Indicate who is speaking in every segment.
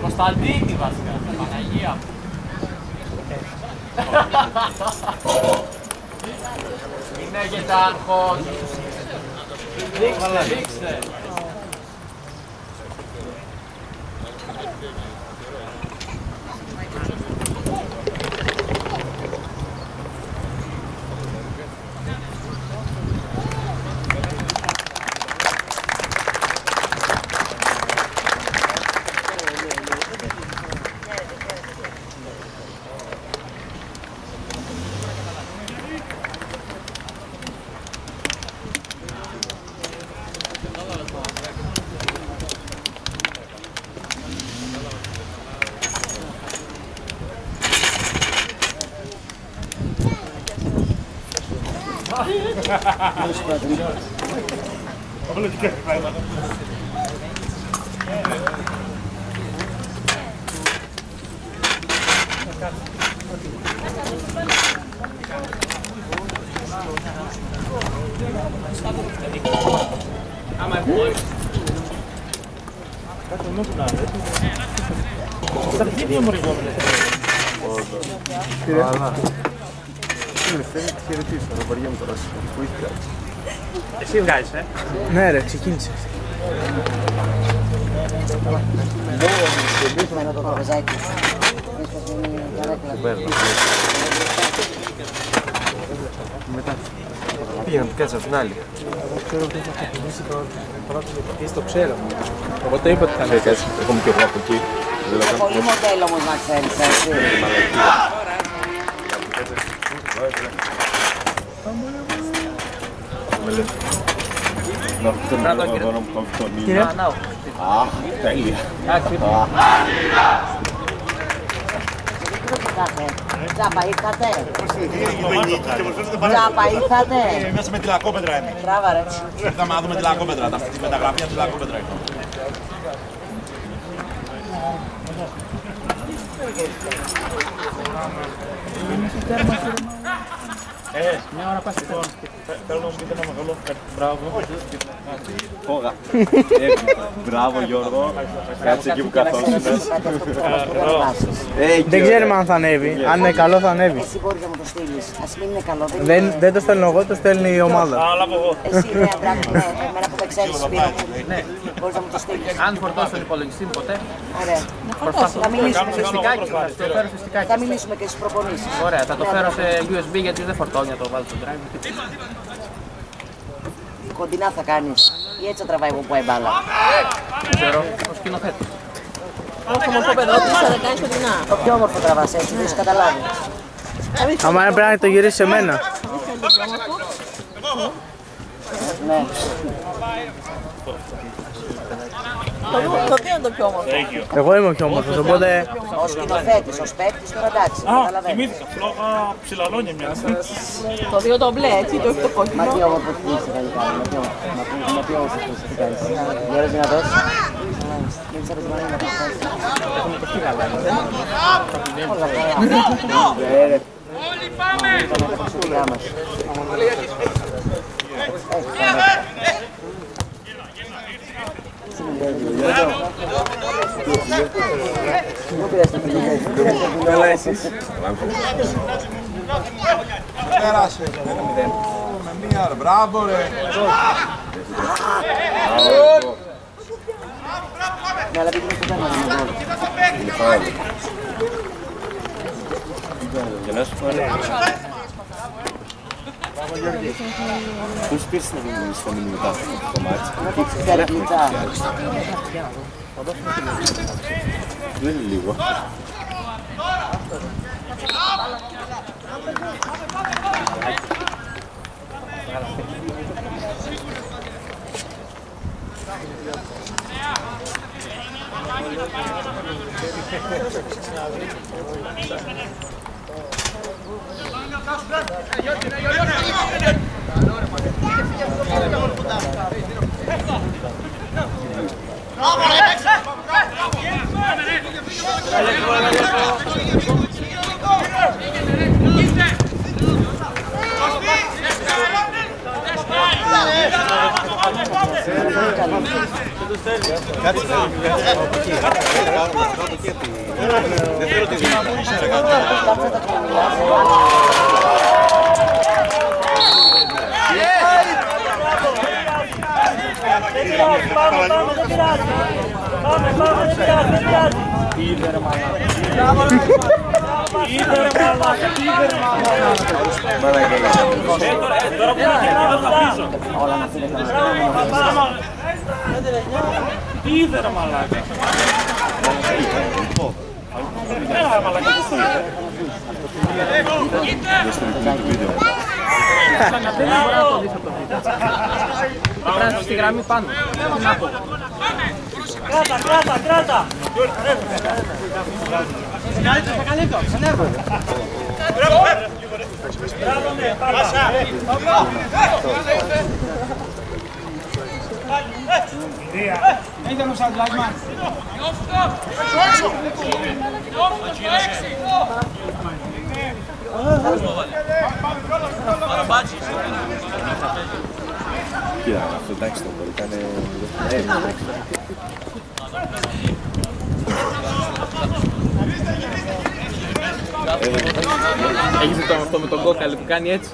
Speaker 1: Κωνσταντίνη βασικά, Παναγία. Μην έχετε άγχος. Δείξτε, δείξτε.
Speaker 2: Όλο τι κάνει πάει. Άμα μπορεί. Κάτι μου που να είναι. Στα αρχίδια μου ριζόμουν. Καλά. Θέλει να τη χαιρετήσω, θα βαριέμαι τώρα. Πού είσαι κάτι. Εσύ βγάζεις, Ναι ρε, ξεκίνησες.
Speaker 3: Δείχνουμε ένα το τραπεζάκι.
Speaker 2: Μετά. Πήγαμε κάτσε από την άλλη. Ξέρω ότι θα ξεκινήσει το πρώτο γιατί το ξέρω. Εγώ το είπα ότι θα είναι. Έχουμε και εγώ από εκεί.
Speaker 3: Πολύ μοντέλο όμως να ξέρεις, έτσι.
Speaker 2: Κύριε.
Speaker 1: Τέλεια.
Speaker 3: Τζάπα ήρθατε. Τζάπα ήρθατε.
Speaker 4: Μέσα με τη λακκόπετρα είμαι.
Speaker 3: Μπράβο ρε.
Speaker 4: Ήρθαμε να δούμε τη λακκόπετρα, τη μεταγραφή τη λακκόπετρα.
Speaker 2: Μια ώρα πας λοιπόν. Θέλω να μου πείτε ένα μεγάλο μπράβο.
Speaker 4: Μπράβο Γιώργο. Κάτσε εκεί που καθόσουν.
Speaker 5: Δεν ξέρουμε αν θα ανέβει. Αν είναι καλό θα ανέβει.
Speaker 3: Εσύ μπορείς να μου το στείλεις. Ας μην είναι καλό.
Speaker 5: Δεν το στέλνω εγώ, το στέλνει η ομάδα.
Speaker 3: Εσύ είναι Αντράκη, εμένα που δεν ξέρεις Σπύρο. Μπορείς να μου το στείλεις.
Speaker 1: Αν φορτώσει τον υπολογιστή ποτέ.
Speaker 3: Ωραία. Θα μιλήσουμε και
Speaker 1: Στικάκι, θα το φέρω σε στικάκι.
Speaker 3: Θα μιλήσουμε και στις προπονήσεις.
Speaker 1: Ωραία, θα το φέρω σε USB γιατί δεν φορτώνει να το βάλω στο drive.
Speaker 3: Κοντινά θα κάνεις ή έτσι θα τραβάει εγώ που πάει μπάλα.
Speaker 1: Δεν ξέρω, ο σκηνοθέτης.
Speaker 6: Όχι όμορφο παιδάκι, θα τα κάνεις κοντινά.
Speaker 3: Το πιο όμορφο τραβάς έτσι, δεν έχεις καταλάβει.
Speaker 5: Άμα είναι πρέπει να το γυρίσει σε μένα.
Speaker 3: Ναι.
Speaker 6: Το ποιο είναι το πιο όμορφο.
Speaker 5: Εγώ είμαι ο πιο όμορφος, οπότε...
Speaker 3: Ο σκηνοθέτης, ο παίκτης, τώρα εντάξει, καταλαβαίνεις.
Speaker 2: Θυμήθηκα, φλόγα ψηλαλόνια μια.
Speaker 6: Το δύο το μπλε, έτσι, το όχι το κόκκινο.
Speaker 3: Μα τι όμορφο είσαι θα κάνει, μα τι όμορφο είσαι τι κάνεις. Γέρος δυνατός. Δεν ξέρω τι μάλλον να το φτάσεις.
Speaker 2: Έχουμε το φύγαλα.
Speaker 3: Όλα καλά.
Speaker 1: Όλοι πάμε!
Speaker 2: Καλά εσείς.
Speaker 4: Πέρασε. Με μία ρε, μπράβο ρε.
Speaker 3: Ναι, αλλά πήγαινε στο θέμα.
Speaker 2: Και να σου φάνε. Πώς πήρες να βγει στο μήνυμα το μάτσι.
Speaker 3: Να δείξεις τερκλίτσα.
Speaker 2: Δεν είναι λίγο.
Speaker 1: Είστε!
Speaker 4: Κάτσε, από εκεί. Δεν θέλω τη δύναμη.
Speaker 7: Τι είδε ρε μαλάκα. Έλα μαλάκα, τι στο είδε.
Speaker 1: Πρέπει στη γραμμή πάνω.
Speaker 7: Κράτα.
Speaker 4: Κοίτα, αυτό εντάξει το μπορεί, ήταν...
Speaker 1: Έχεις δει αυτό με τον κόκαλη που κάνει έτσι.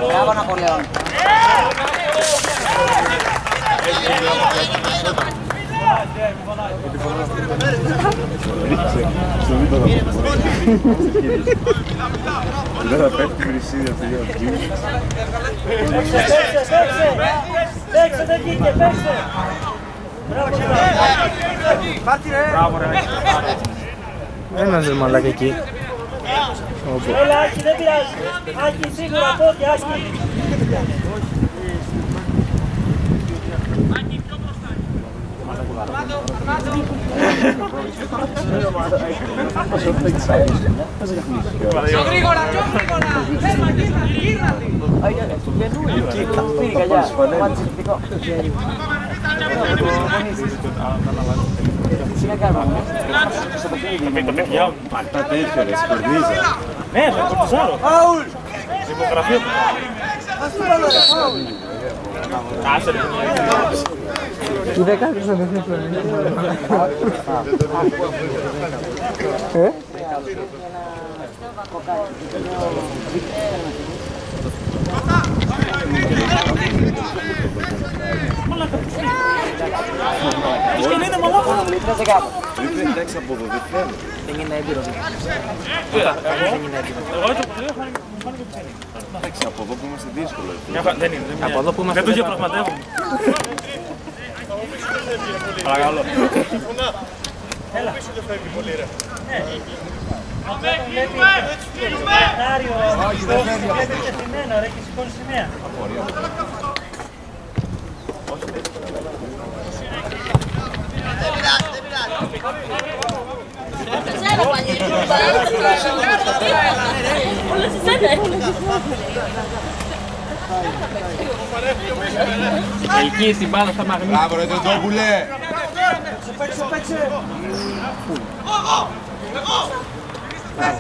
Speaker 3: Μπράβο Ναπολέον.
Speaker 4: Δεν θα πέφτει η χρυσή αυτή για το κύριο.
Speaker 7: Παίξε, δεν βγήκε, παίξε. Μπράβο ρε.
Speaker 5: Ένας ρε μαλάκα εκεί.
Speaker 7: Έλα Άκη, δεν πειράζει. Άκη, σίγουρα πόδια, Άκη.
Speaker 1: Πιο γρήγορα.
Speaker 4: Τα τέτοια ρε, σκορδίζα.
Speaker 7: Ναι, θα κορτιζάρω. Υπογραφή του. Άσε ρε.
Speaker 5: Του δεν κάποιος να δεν θέλει.
Speaker 4: Εντάξει από εδώ, δεν θέλω.
Speaker 1: Δεν είναι έμπειρο.
Speaker 4: Εντάξει από εδώ που είμαστε δύσκολο.
Speaker 7: Δεν είναι.
Speaker 1: Από εδώ που είμαστε.
Speaker 7: Δεν το διαπραγματεύουμε. Παρακαλώ. Έλα. Όχι, δεν φεύγει. Βλέπει και σημαίνω ρε και σηκώνει σημαία.
Speaker 1: Ελκύει την μπάλα στα μαγνήτια.
Speaker 4: Μπράβο ρε Τεντόπουλε.
Speaker 7: Παίξε.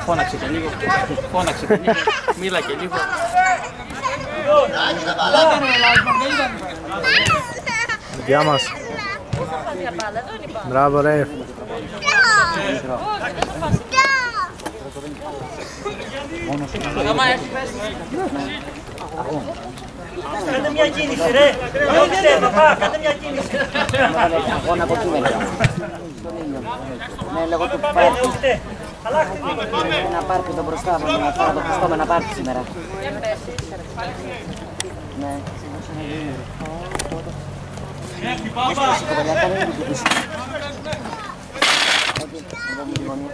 Speaker 1: Φώναξε και λίγο. Μίλα και λίγο.
Speaker 5: Δικιά μας. Μπράβο ρε.
Speaker 7: Κάντε μια κίνηση ρε. Όχι ρε παπά, κάντε μια κίνηση.
Speaker 3: Αγώνα από εκεί μετά. Ναι, λέγω του πάρκου. Ένα πάρκο εδώ μπροστά μου, να πάρω το Χριστό με ένα πάρκο σήμερα. Ναι. Έσπασε το παιδιά, κάνει την κουτούση. Εδώ μου τη γωνία.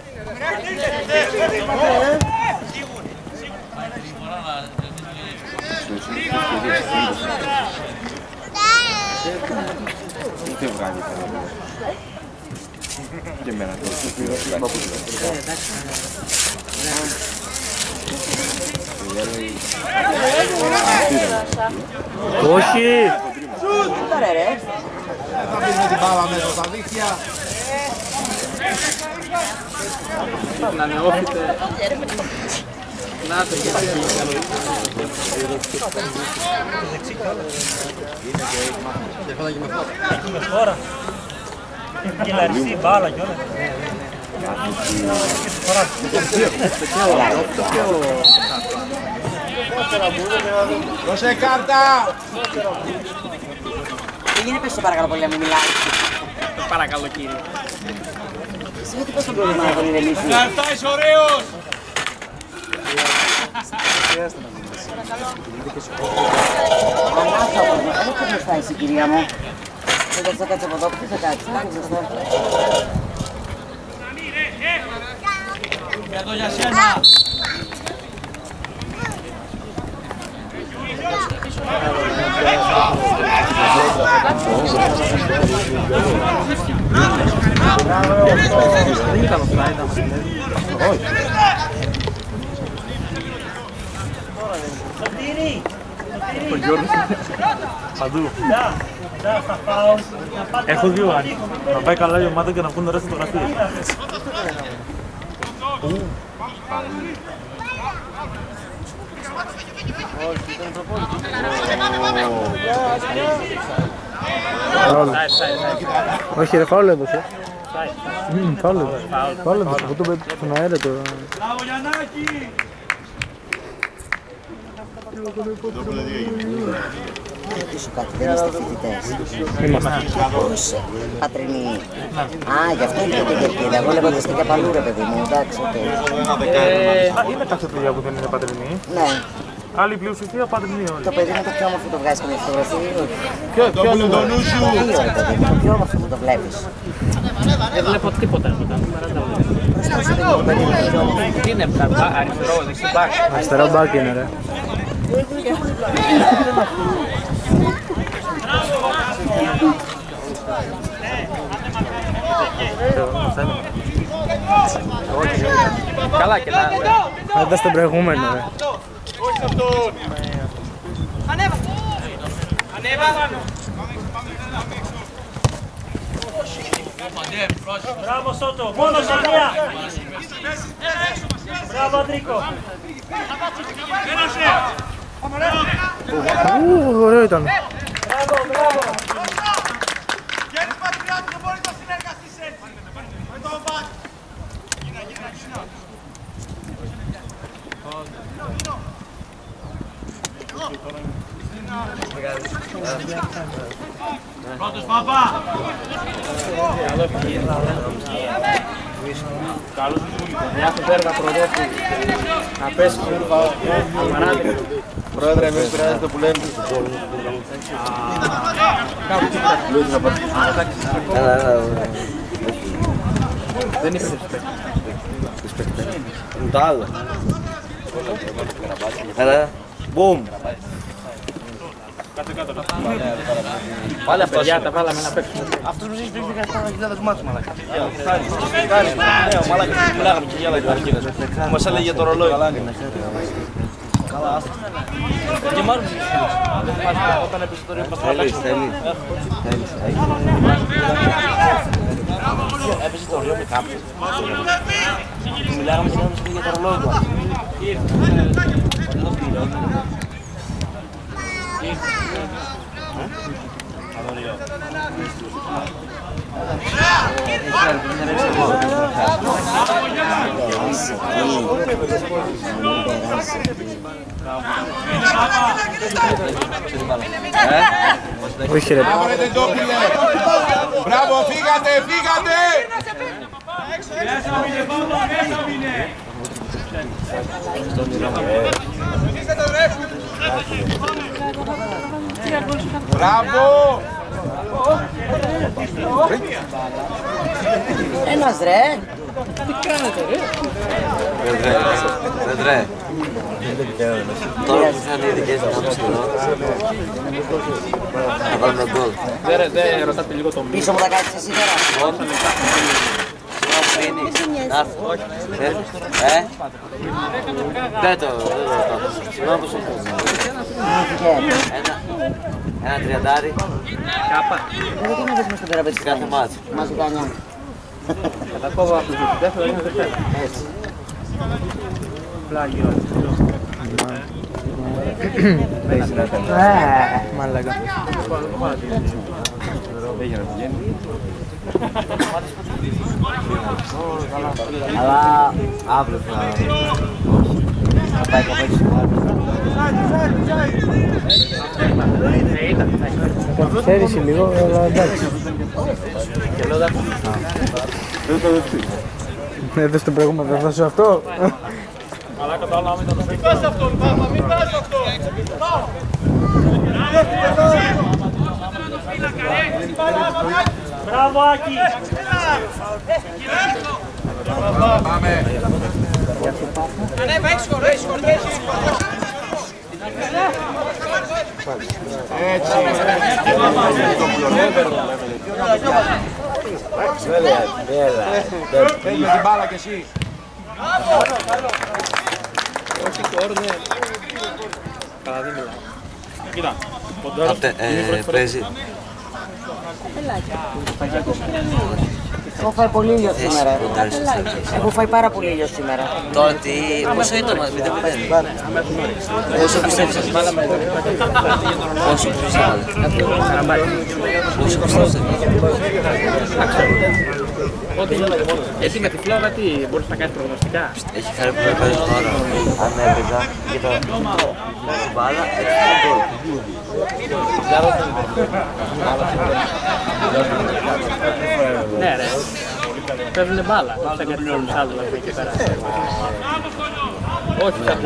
Speaker 4: Τι βγάλει τώρα. Και εμένα το
Speaker 5: Όχι!
Speaker 3: Τώρα ρε.
Speaker 4: Θα πεις με την μπάλα μέσα στα δίχτυα.
Speaker 1: Να νεώθετε. Να το και
Speaker 7: Έχουμε χώρα. Και λαριστεί μπάλα κι όλα.
Speaker 4: Δώσε κάρτα!
Speaker 3: Τι γίνεται πες το παρακαλώ πολύ να μην μιλάει.
Speaker 1: παρακαλώ κύριε.
Speaker 3: Εσύ γιατί πες τον πρόβλημα να τον ηρεμήσει.
Speaker 4: Αυτά είσαι ωραίος!
Speaker 3: Ανάθαπος, δεν έχω μπροστά εσύ κυρία μου. Δεν θα κάτσει από εδώ, πού θα κάτσει, κάτσε μπροστά.
Speaker 4: Εδώ για σένα!
Speaker 1: Δεν ήταν offside, ήταν.
Speaker 5: Όχι.
Speaker 7: Σωτήρη!
Speaker 1: Ο Γιώργος.
Speaker 5: Παντού.
Speaker 7: Θα πάω.
Speaker 5: Έχω δύο άλλοι. Να πάει καλά η ομάδα και να βγουν ωραίες φωτογραφίες. Όχι ρε, φάουλ έδωσε. Φάουλ έδωσε. Φάουλ έδωσε. Αυτό το πέτει στον αέρα τώρα.
Speaker 4: Μπράβο Γιαννάκη!
Speaker 3: Ρωτήσω κάτι, δεν είστε φοιτητές.
Speaker 5: Είμαστε.
Speaker 3: Πώς, πατρινοί. Α, γι' αυτό είναι και κερκίδα. Εγώ λέγω ότι είστε και παλού ρε παιδί μου, εντάξει, οκ.
Speaker 5: Είναι κάποια παιδιά που δεν είναι πατρινοί.
Speaker 3: Ναι,
Speaker 5: Άλλη πλειοψηφία πατρινοί όλοι.
Speaker 3: το παιδί είναι το πιο όμορφο που το βγάζει καμία φωτογραφία.
Speaker 1: Ποιο
Speaker 4: Το το νου σου!
Speaker 3: Τέλειο ρε παιδί μου, το πιο όμορφο που το βλέπεις.
Speaker 1: δεν βλέπω τίποτα από τα νούμερα.
Speaker 3: Μπροστά σου δεν είναι το παιδί μου, το πιο όμορφο.
Speaker 1: Τι είναι αυτά, αριστερό, δεξιμπάκ.
Speaker 5: Αριστερό μπάκι είναι ρε.
Speaker 1: Καλά και να...
Speaker 5: Άντα στον προηγούμενο ρε.
Speaker 4: Όχι αυτόν! Ανέβα! Ανέβα!
Speaker 7: Μπράβο Σότο, μόνο σε μία. Μπράβο Αντρίκο.
Speaker 5: Ωραίο ήταν.
Speaker 7: Μπράβο, μπράβο.
Speaker 4: Γιάννης Πατριάτου, δεν μπορεί να συνεργαστείς έτσι! Με τον μπακ! Πρώτος Παπά!
Speaker 1: Μια φουβέρδα προδότη. Να πέσει κούρβα. Αμαράδι.
Speaker 2: Πρόεδρε, εμείς χρειάζεται που λέμε.
Speaker 1: Δεν είπε
Speaker 2: Το άλλο. Έλα. Μπουμ.
Speaker 1: Πάλι παιδιά τα βάλαμε να παίξουμε.
Speaker 2: Αυτός μας έχει παίξει 14.000 μάτσο, μαλάκα. Ναι, ο μαλάκας που μιλάγαμε και για λαϊκαρκίδες. Μας έλεγε το ρολόι. Καλά, άστα. Και μ' άρεσε. Όταν έπαιζε το ρεύμα μας θέλεις. Έπαιζε το ρολόι με κάποιον. Μιλάγαμε και λέγαμε για το ρολόι του. Εδώ πήρε.
Speaker 5: Όχι ρε.
Speaker 4: Μπράβο ρε Τεντόπουλε! Μπράβο, φύγατε, φύγατε! Μέσα μείνε, Παύλο, μέσα μείνε! Μπράβο!
Speaker 3: Ένας ρε.
Speaker 2: Δεν τρέ. Τώρα που θα είναι οι δικές δυνάμεις εδώ, θα βάλουμε γκολ.
Speaker 1: Δεν ρωτάτε λίγο το μήνυμα.
Speaker 3: Πίσω μου θα κάτσεις εσύ τώρα.
Speaker 2: Δεν το ρωτάω. Συγγνώμη που σου πω.
Speaker 3: Ένα. Ένα τριαντάρι.
Speaker 1: Κάπα.
Speaker 3: Γιατί να δείχνουμε στον τραπέζι κάθε μάτσο. Μαζικά 9.
Speaker 1: Κατακόβω από το δεύτερο είναι το δεύτερο.
Speaker 3: Έτσι.
Speaker 1: Πλάγιο.
Speaker 5: Μαλάκα.
Speaker 3: Αλλά αύριο θα πάει καπάκι στο
Speaker 5: Θα καθυστέρησε λίγο, αλλά εντάξει. Έδωσε το προηγούμενο, δεν θα σου αυτό.
Speaker 7: Μην πας αυτό, Πάπα, μην πας αυτό. Μπράβο, Άκη.
Speaker 4: Πάμε. Έτσι. Παίρνει την μπάλα κι εσύ.
Speaker 1: Όχι κόρνερ. Καλά δεν μιλάω. Κοίτα.
Speaker 3: Παίζει. Έχω φάει πολύ ήλιο σήμερα. Έχω φάει πάρα πολύ ήλιο σήμερα. Τώρα τι, πόσο ήταν, 0-0. Πόσο πιστεύεις ότι βάλαμε. Πόσο πιστεύεις. Πόσο πιστεύεις.
Speaker 1: Εσύ με τη φλόγα τι, μπορείς να κάνεις προγνωστικά.
Speaker 3: Έχει χάρη που με παίζει τώρα. Αν έπαιζα και το μπάλα, έτσι
Speaker 1: Ναι ρε, παίζουνε μπάλα, όχι σαν κάτι όλους άλλους να εκεί πέρα. Όχι σαν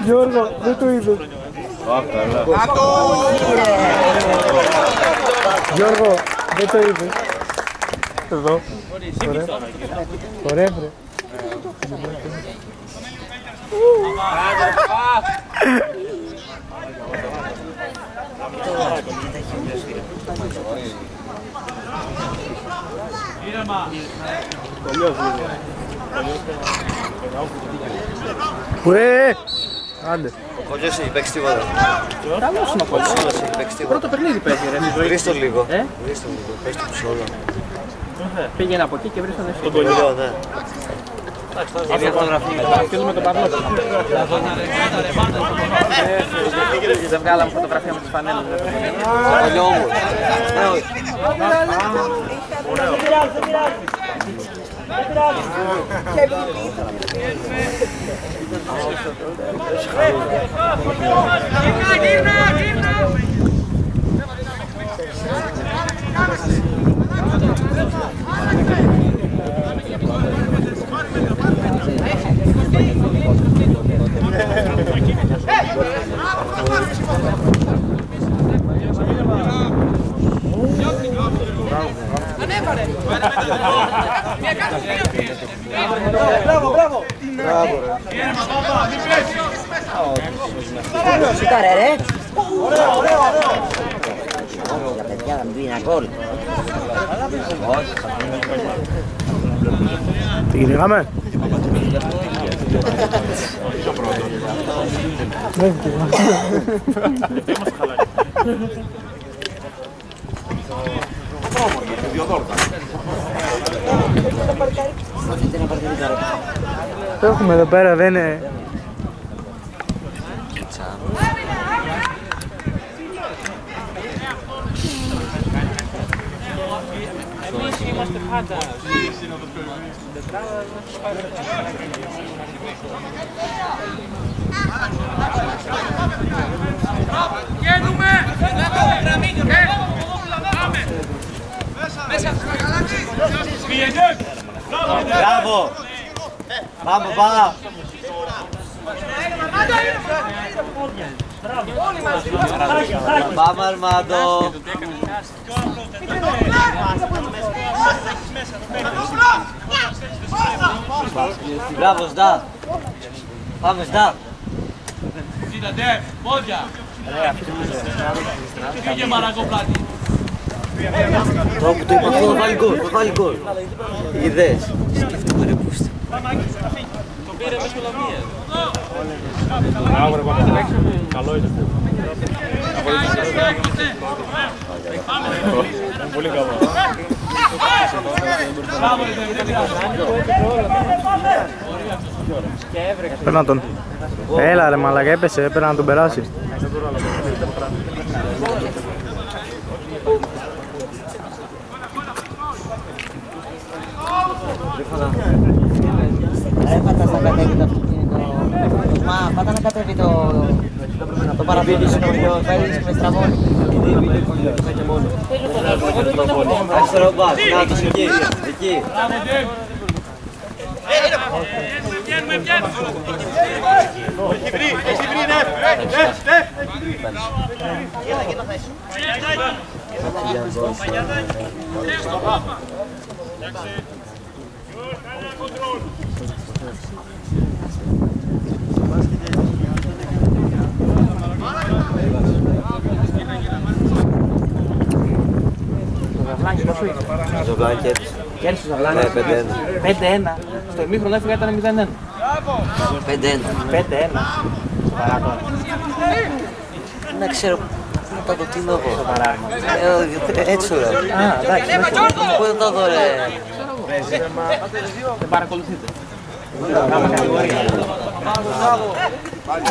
Speaker 5: Γιώργο, δεν το είδες. Γιώργο, δεν το είδες. Εδώ. Ωραία, βρε. Ουρέ! Άντε.
Speaker 3: Ο Κολλιός έχει παίξει τίποτα.
Speaker 1: Καλός είναι ο Κολλιός.
Speaker 3: Έχει παίξει τίποτα.
Speaker 1: Πρώτο παιχνίδι παίζει ρε.
Speaker 3: Βρεις το λίγο.
Speaker 1: Ε?
Speaker 3: Βρεις το λίγο. Πες το ψόλο.
Speaker 1: Πήγαινε από εκεί και βρεις τον εσύ.
Speaker 3: Το κολλιό, ναι. Αυτή η φωτογραφία.
Speaker 1: Σκέφτομαι τον Παύλο. Δεν βγάλαμε φωτογραφία με τις φανέλες.
Speaker 3: Το κολλιό όμως.
Speaker 7: Δεν πειράζει, δεν πειράζει. Δεν πειράζει. Μπράβο, μπράβο.
Speaker 3: Σηκάρε ρε.
Speaker 7: Ωραίο, ωραίο, ωραίο.
Speaker 3: Τα παιδιά θα μην πει ένα γκολ.
Speaker 5: Τι κυνηγάμε. Δεν το έχουμε εδώ πέρα, δεν είναι.
Speaker 1: Εμείς είμαστε πάντα. Βγαίνουμε!
Speaker 3: Μπράβο! Πάμε, πάμε! Πάμε, Αρμάντο! Μπράβο, Σδά! Πάμε, Σδά!
Speaker 1: Κοίτα, ντε, πόδια!
Speaker 3: Τώρα που το είπα αυτό θα βάλει γκολ, Είδες, σκέφτομαι ρε πούστη.
Speaker 2: Το πήρε μέσω Λαμίας.
Speaker 5: Μπράβο ρε Παπαδρέξ, καλό είναι. Πολύ καλό. Παίρνα τον. Έλα ρε μαλάκα, έπεσε, έπρεπε να τον περάσει.
Speaker 3: Έφατα να κατέβει το αυτοκίνητο. Μα πάτα να κατέβει το παραπίδι στο γιο, φέρεις με στραβώνει. Αριστερό μπακ, κάτω εκεί.
Speaker 4: Έχει βρει, ναι.
Speaker 3: Ζοβλάκι έτσι.
Speaker 1: Κέρδισε το Ζαβλάνι. 5-1. Στο ημίχρονο έφυγα ήταν 0-1. 5-1. Σοβαρά.
Speaker 3: Να ξέρω πού θα το τίνω εγώ. Έτσι σου λέω.
Speaker 1: Α, εντάξει.
Speaker 3: Πού θα το δω ρε.
Speaker 1: Δεν παρακολουθείτε.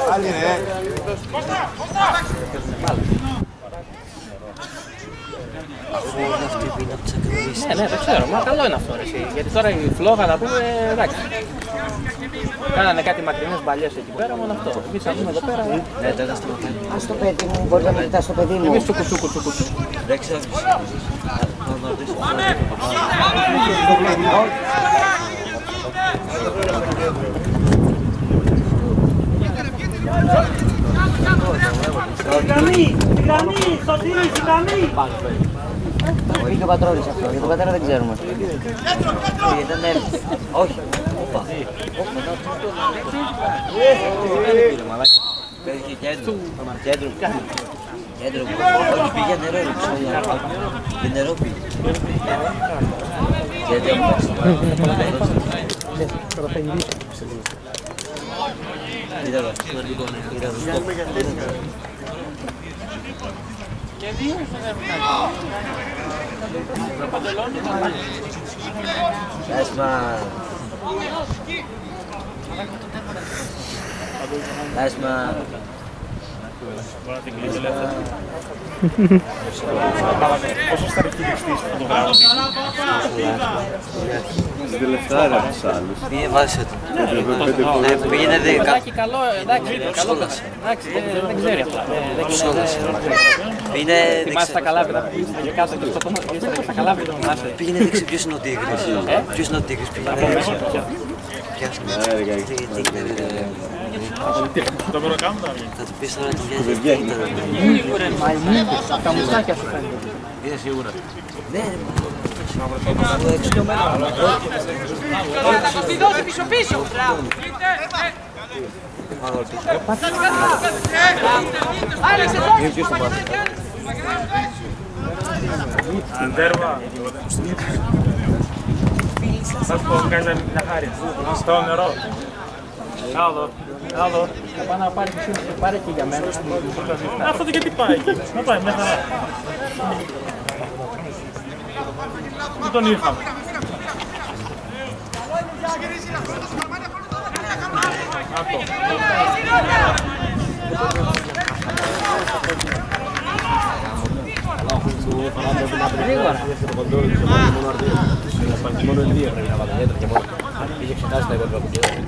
Speaker 4: Πάλι ναι.
Speaker 3: Αφού είναι αυτή που είναι από τις ακροβίες.
Speaker 1: Ναι, δεν ξέρω. Μα καλό είναι αυτό ρε εσύ. Γιατί τώρα η φλόγα να πούμε, εντάξει. Κάνανε κάτι μακρινές μπαλιές εκεί πέρα, μόνο αυτό. Εμείς θα δούμε εδώ πέρα.
Speaker 3: Ναι, το έκανα στο παιδί. Ας το παιδί μου, μπορείς να με κοιτάς το παιδί μου.
Speaker 1: Εμείς τσουκου.
Speaker 3: Δεν ξέρω. Να ρωτήσω.
Speaker 7: Στη γραμμή, Σωτήρη, στη γραμμή.
Speaker 3: Βγήκε ο Πατρόλης αυτό, για τον πατέρα δεν ξέρουμε. Ήταν όχι. Πέτυχε κέντρο. Κέντρο. Όχι, πήγε νερό. Και νερό πήγε.
Speaker 1: Και δύο
Speaker 3: Nice man.
Speaker 5: Πόσο στα ρηκτήριστης φωτογράφηση.
Speaker 4: Στην τελευταία ρε τους άλλους.
Speaker 3: Πήγε βάσε του. Πήγαινε 10.
Speaker 1: καλό, εντάξει. Εντάξει, δεν ξέρει αυτά. Θυμάσαι τα Καλάβρητα που πήγαινε και κάτω και στο στα Καλάβρητα μου θυμάσαι.
Speaker 3: Πήγαινε δείξει ποιος είναι ο Τίγρης. Ποιος είναι ο Τίγρης, πήγαινε δείξει. Θα του πεις τώρα την βγαίνει.
Speaker 1: Τα μουσάκια σου φαίνεται.
Speaker 2: Είναι σίγουρα.
Speaker 3: Ναι,
Speaker 6: Πίσω.
Speaker 5: Στην τέρμα. Θα σου πω, κάνει μια χάρη. Στο νερό. Άλλο.
Speaker 1: Θα πάω να πάρει και πάρε και για μένα.
Speaker 5: Αυτό γιατί πάει εκεί. Να πάει μια χαρά. Δεν τον είχαμε.
Speaker 2: Μόνο el día πρέπει να βάλει μέτρα και μόνο. Είχε ξεχάσει τα υπόλοιπα που κοιτάει.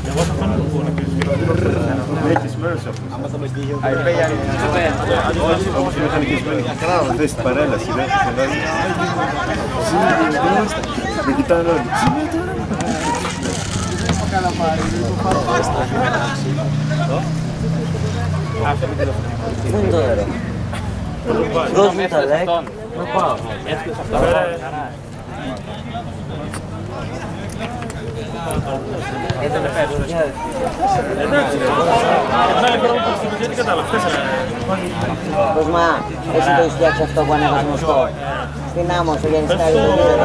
Speaker 5: Εγώ θα κάνω το πόνο και έχεις μέρος αυτό. Όπως η μηχανικισμένη. Θες την παρέλαση, δεν με κοιτάνε όλοι.
Speaker 3: Πού είναι το νερό? Δώσ' μου τα λέκ. Να πάω. Κοσμά, εσύ το έχεις φτιάξει αυτό που ανέβασε γνωστό. Στην άμμο σου, Γιάννη Στάλη, το πήρε.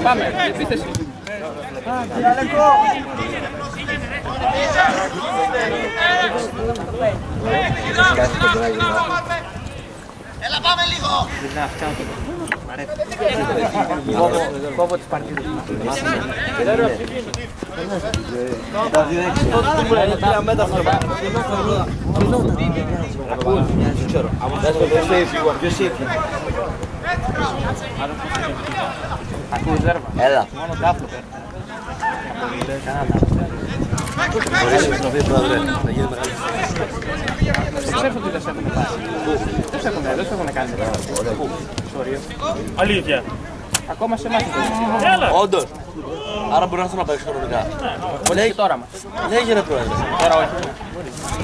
Speaker 1: Πάμε, επίθεση.
Speaker 8: Έλα πάμε λίγο!
Speaker 1: Κόβω τις παρτίδες.
Speaker 3: Έλα.
Speaker 1: Μόνο κάφλο παίρνω.
Speaker 2: Μπορείς να πει πρόεδρε, να γίνει μεγάλη
Speaker 1: Δεν ξέρω τι δεν σε έχουν πάρει. Δεν σε έχουν κάνει τώρα.
Speaker 7: Αλήθεια.
Speaker 1: Ακόμα σε εμάς.
Speaker 2: Όντως. Άρα μπορεί να έρθω να παίξω κανονικά.
Speaker 1: Λέει και τώρα μας.
Speaker 2: Λέγε ρε πρόεδρε.
Speaker 1: Τώρα όχι.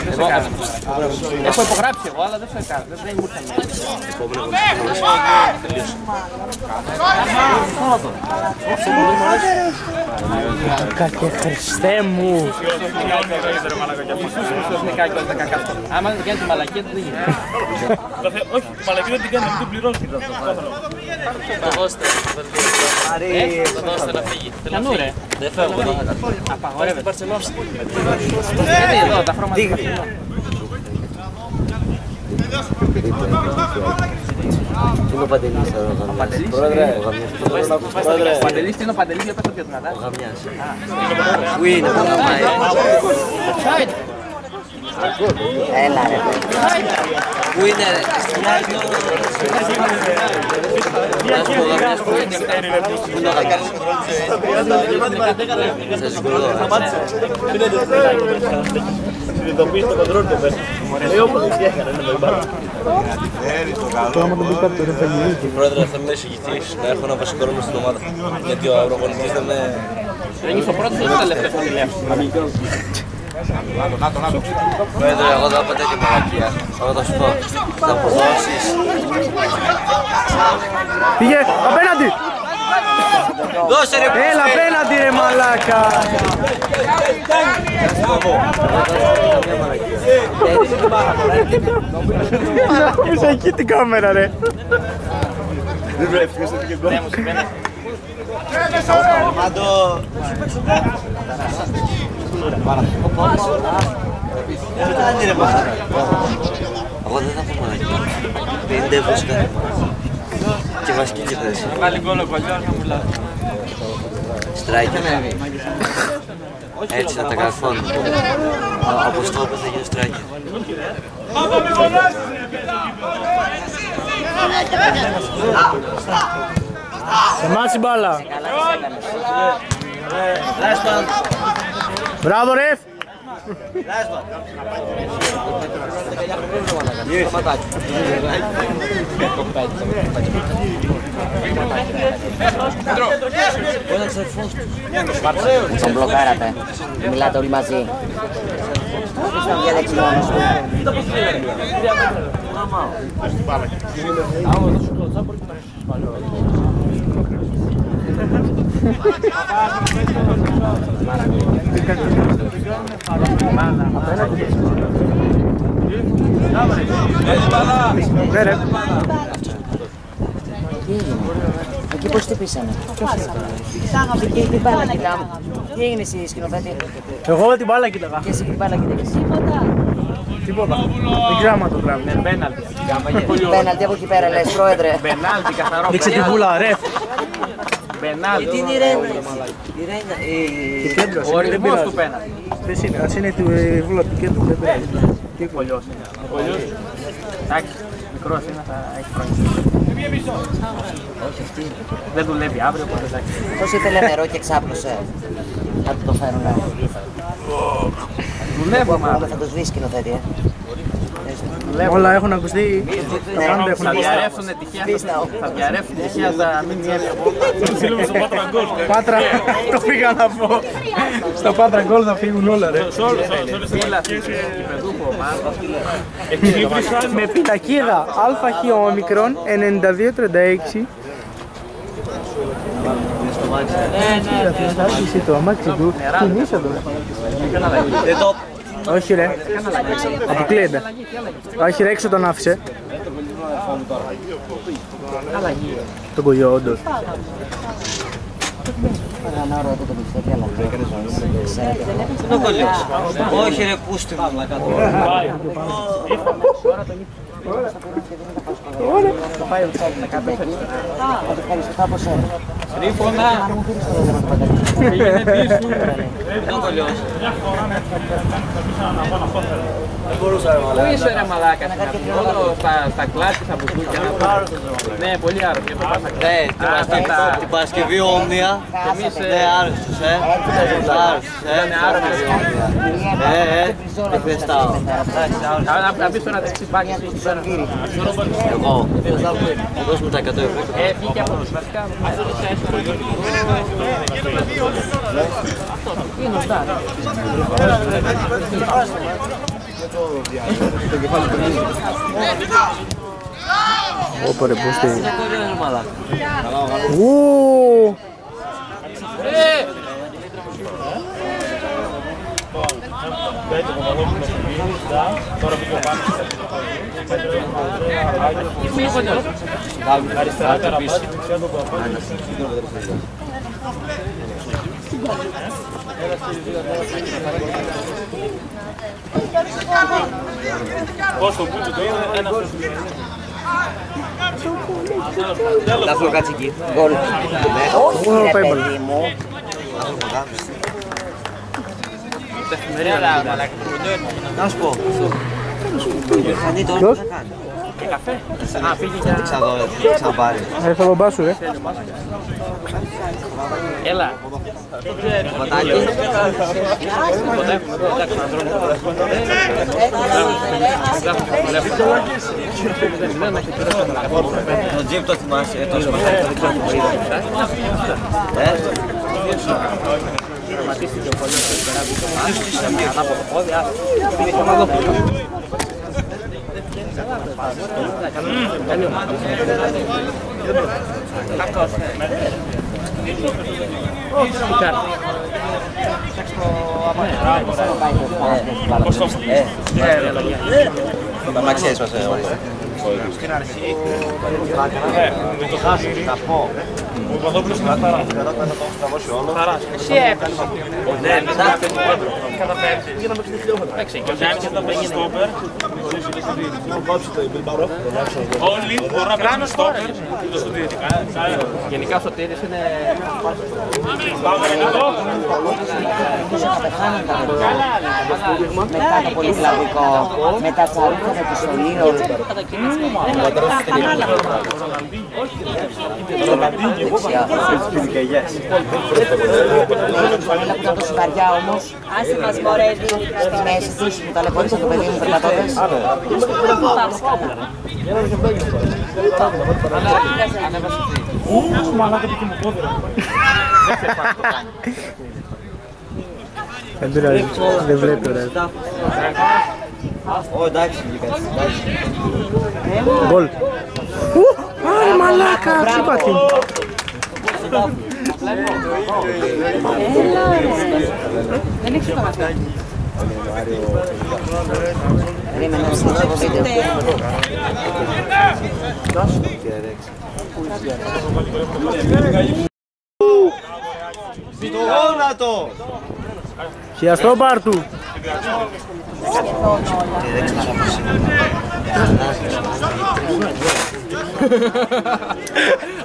Speaker 1: Δεν σε κάνω. Έχω υπογράψει εγώ, αλλά δεν σε κάνω. Δεν μου ήρθαν.
Speaker 5: Κακέ Χριστέ μου.
Speaker 1: Άμα δεν κάνει τη μαλακία δεν γίνεται.
Speaker 7: Όχι, τη μαλακία δεν την κάνει, δεν την πληρώσει.
Speaker 2: Το δώστε. Το δώστε να φύγει.
Speaker 1: Κανού ρε.
Speaker 2: Δεν φεύγω.
Speaker 1: Απαγορεύεται. Εδώ τα χρώματα.
Speaker 3: Τι είναι ο Παντελής εδώ?
Speaker 1: Ο Παντελής. Ο Παντελής τι είναι ο Παντελής, για πες το πιο δυνατά.
Speaker 3: Ο Γαμιάς. Πού είναι το γαμάει? Έλα ρε. Πού είναι ρε? Πού είναι ο Γαμιάς? Σας συγχωρώ.
Speaker 7: Συνειδητοποιείς το κοντρόλ του μέσα. Όπως δεν έκανε, δεν το υπάρχει.
Speaker 2: Πρόεδρε, θα είμαι εισηγητής να έχω ένα βασικό ρόλο στην ομάδα. Γιατί ο αγρογονητής δεν είναι...
Speaker 1: Δεν είσαι ο πρώτος ή ο τελευταίος που μιλεύει.
Speaker 2: Πρόεδρε, εγώ δεν απαντώ και μαλακία. Εγώ θα σου πω. Θα αποδώσεις.
Speaker 5: Πήγε, απέναντι!
Speaker 2: Δώσε ρε!
Speaker 5: Έλα απέναντι ρε μαλάκα! Πήσα εκεί την κάμερα ρε!
Speaker 1: Δεν μου συμβαίνει.
Speaker 3: Εγώ δεν θα πω μαλακία. 50 ευρώ σκάνε. Και βασική και θέση.
Speaker 1: Πάλι γκολ ο κολλιός να μου λέει.
Speaker 3: Στράικερ. Έτσι θα τα καρφώνω. Όπως το έπαιζε θα γίνει στράικερ.
Speaker 5: Σε μάτς η μπάλα! Μπράβο ρεφ!
Speaker 3: Τον μπλοκάρατε. Μιλάτε όλοι μαζί. Ποιος να διαλέξει μόνος του. Εκεί πώς χτυπήσανε. Εκεί την μπάλα κοιτάμε. Τι έγινε εσύ σκηνοθέτη?
Speaker 5: Εγώ με την μπάλα κοίταγα.
Speaker 3: Και εσύ την μπάλα κοιτάγες.
Speaker 5: Τίποτα. Δεν ξέρω άμα το πράγμα.
Speaker 1: Πέναλτι.
Speaker 3: Πέναλτι από εκεί πέρα λες πρόεδρε.
Speaker 1: Πέναλτι καθαρό.
Speaker 5: Δείξε τη βούλα ρεφ.
Speaker 1: Πέναλτι.
Speaker 3: Τι είναι η Ρένα? Η Ρένα.
Speaker 5: Το κέντρο.
Speaker 1: Ο ρυθμός του πέναλτι.
Speaker 5: Πες είναι, ας είναι τη βούλα του κέντρου. Δεν πειράζει.
Speaker 1: Τι κολλιός είναι. Εντάξει, μικρός είναι, θα έχει χρόνια.
Speaker 3: Όχι αυτή.
Speaker 1: Δεν δουλεύει αύριο, οπότε εντάξει.
Speaker 3: Πώς ήθελε νερό και ξάπλωσε. Θα του το φέρουνε.
Speaker 1: Δουλεύω,
Speaker 3: Που
Speaker 1: μάλλον.
Speaker 3: θα το σβήσει σκηνοθέτη.
Speaker 5: Όλα έχουν ακουστεί. Τα πάντα έχουν
Speaker 1: Θα
Speaker 5: ακουστεί.
Speaker 1: διαρρεύσουν τυχαία τα ΜΜΕ.
Speaker 5: Πάτρα, το πήγα να πω. Στο Πάτρα γκολ θα φύγουν όλα ρε. Με πινακίδα ΑΧ όμικρον 9236. Άρχισε το αμάξι του, κινήσε το. Όχι ρε, αποκλείεται. Όχι ρε, έξω τον άφησε. Τον κολλιό όντως.
Speaker 3: Όχι ρε, πούστη μου.
Speaker 1: Τρίφωνα. Πήγαινε πίσω. Πού είσαι ρε μαλάκα, όλο στα κλάτη, στα μπουκούκια. Ναι, πολύ άρρωστο.
Speaker 3: Την Παρασκευή Όμνια. Ναι, άρρωστος, δεν πεστάω.
Speaker 1: Να πεις τώρα δεξί μπάκι εκεί πέρα.
Speaker 3: Εγώ, δώσ' μου τα 100 ευρώ.
Speaker 1: Βγήκε από τους βασικά.
Speaker 5: Ωπα ρε, πώς τι.
Speaker 3: Λάθο κάτσε εκεί. Γκολ.
Speaker 5: Όχι, παιδί
Speaker 3: μου. Να σου πω.
Speaker 5: Ποιος?
Speaker 1: Και καφέ. Α, πήγε για...
Speaker 3: Ξαναπάρει.
Speaker 5: Θα τον πάσου ρε.
Speaker 1: Έλα.
Speaker 3: Ματάκι. Το τζιπ το θυμάσαι, το σπαθάκι το δικό μου είδα.
Speaker 1: Τερματίστηκε ο κολλιός στο περάδι. Ανάποδο πόδι, πήγε και μάλλον. Κακός.
Speaker 3: Τα μαξιά έσπασε όλα.
Speaker 1: Στην αρχή.
Speaker 2: Με το χάσει, θα πω. Ο Παπαδόπουλος είναι χαρά.
Speaker 1: Εσύ έπαιξε.
Speaker 3: Ναι, μετά.
Speaker 1: Για να με ξενιχλιόχωνα. Εντάξει, και ο Γιάννης εδώ πήγαινε.
Speaker 2: Όλοι μπορούν να παίξουν στόπερ.
Speaker 1: Γενικά ο Σωτήρης είναι...
Speaker 3: Μετά το πολυκλαδικό, με τα τσαρούχα με το σωλείο. Έλα το σιγαριά όμως.
Speaker 6: Άσε μας μωρέδι.
Speaker 3: Στη μέση τους που ταλαιπωρήσε το παιδί μου περπατώντας.
Speaker 5: Δεν πειράζει, δεν βλέπει ωραία.
Speaker 3: Ω, εντάξει, εντάξει.
Speaker 5: Γκολ. Άρε μαλάκα, ξύπατη.
Speaker 6: Δεν έχεις το μαθαίνει.
Speaker 3: Περίμενε να στείλω το βίντεο.
Speaker 2: Στο γόνατο!
Speaker 5: Χιαστό μπαρ του.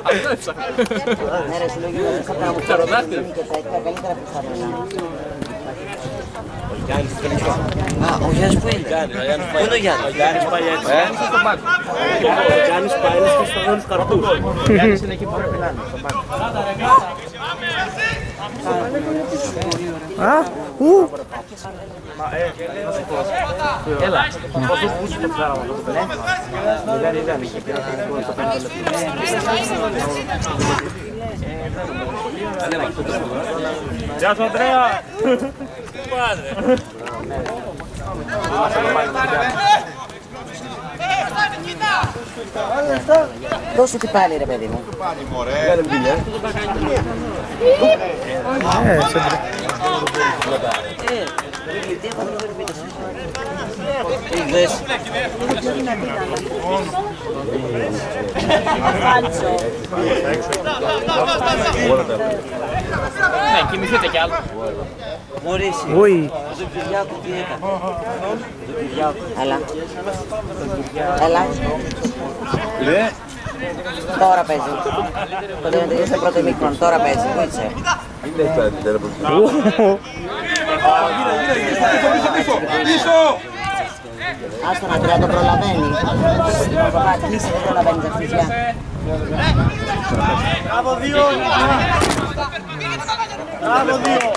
Speaker 1: Αυτό έψαχνα.
Speaker 3: Ναι ρε, συλλογή μου, θα κάνω
Speaker 1: Ψαροδάκτυλο.
Speaker 3: και τα καλύτερα που θα έλεγα. Α, ο Γιάννης που είναι. Πού είναι ο Γιάννης?
Speaker 2: Ο Γιάννης πάει έτσι.
Speaker 1: Είσαι στον πάγκο.
Speaker 2: Ο Γιάννης πάει έτσι και στον όλους καρτούς.
Speaker 1: Ο Γιάννης είναι εκεί που πρέπει να είναι, στον πάγκο.
Speaker 5: Α,
Speaker 1: Έλα. Πόσο πούσου το ψάραμε αυτό το παιδί. Δεν είχε πει το 5 λεπτό.
Speaker 7: Γεια σου Ανδρέα!
Speaker 8: Padre!
Speaker 3: Δώσε τι πάλι ρε παιδί μου.
Speaker 1: Ναι, κοιμηθείτε κι άλλο.
Speaker 3: Όχι. Έλα. Έλα. Τώρα παίζει. Τότε δεν τελείωσε το πρώτο ημίχρονο, τώρα παίζει. Πού είσαι? Ας τον Αντρέα, τον προλαβαίνει. Κλείσε, δεν προλαβαίνεις αυτιά.
Speaker 7: Μπράβο δύο! Μπράβο δύο!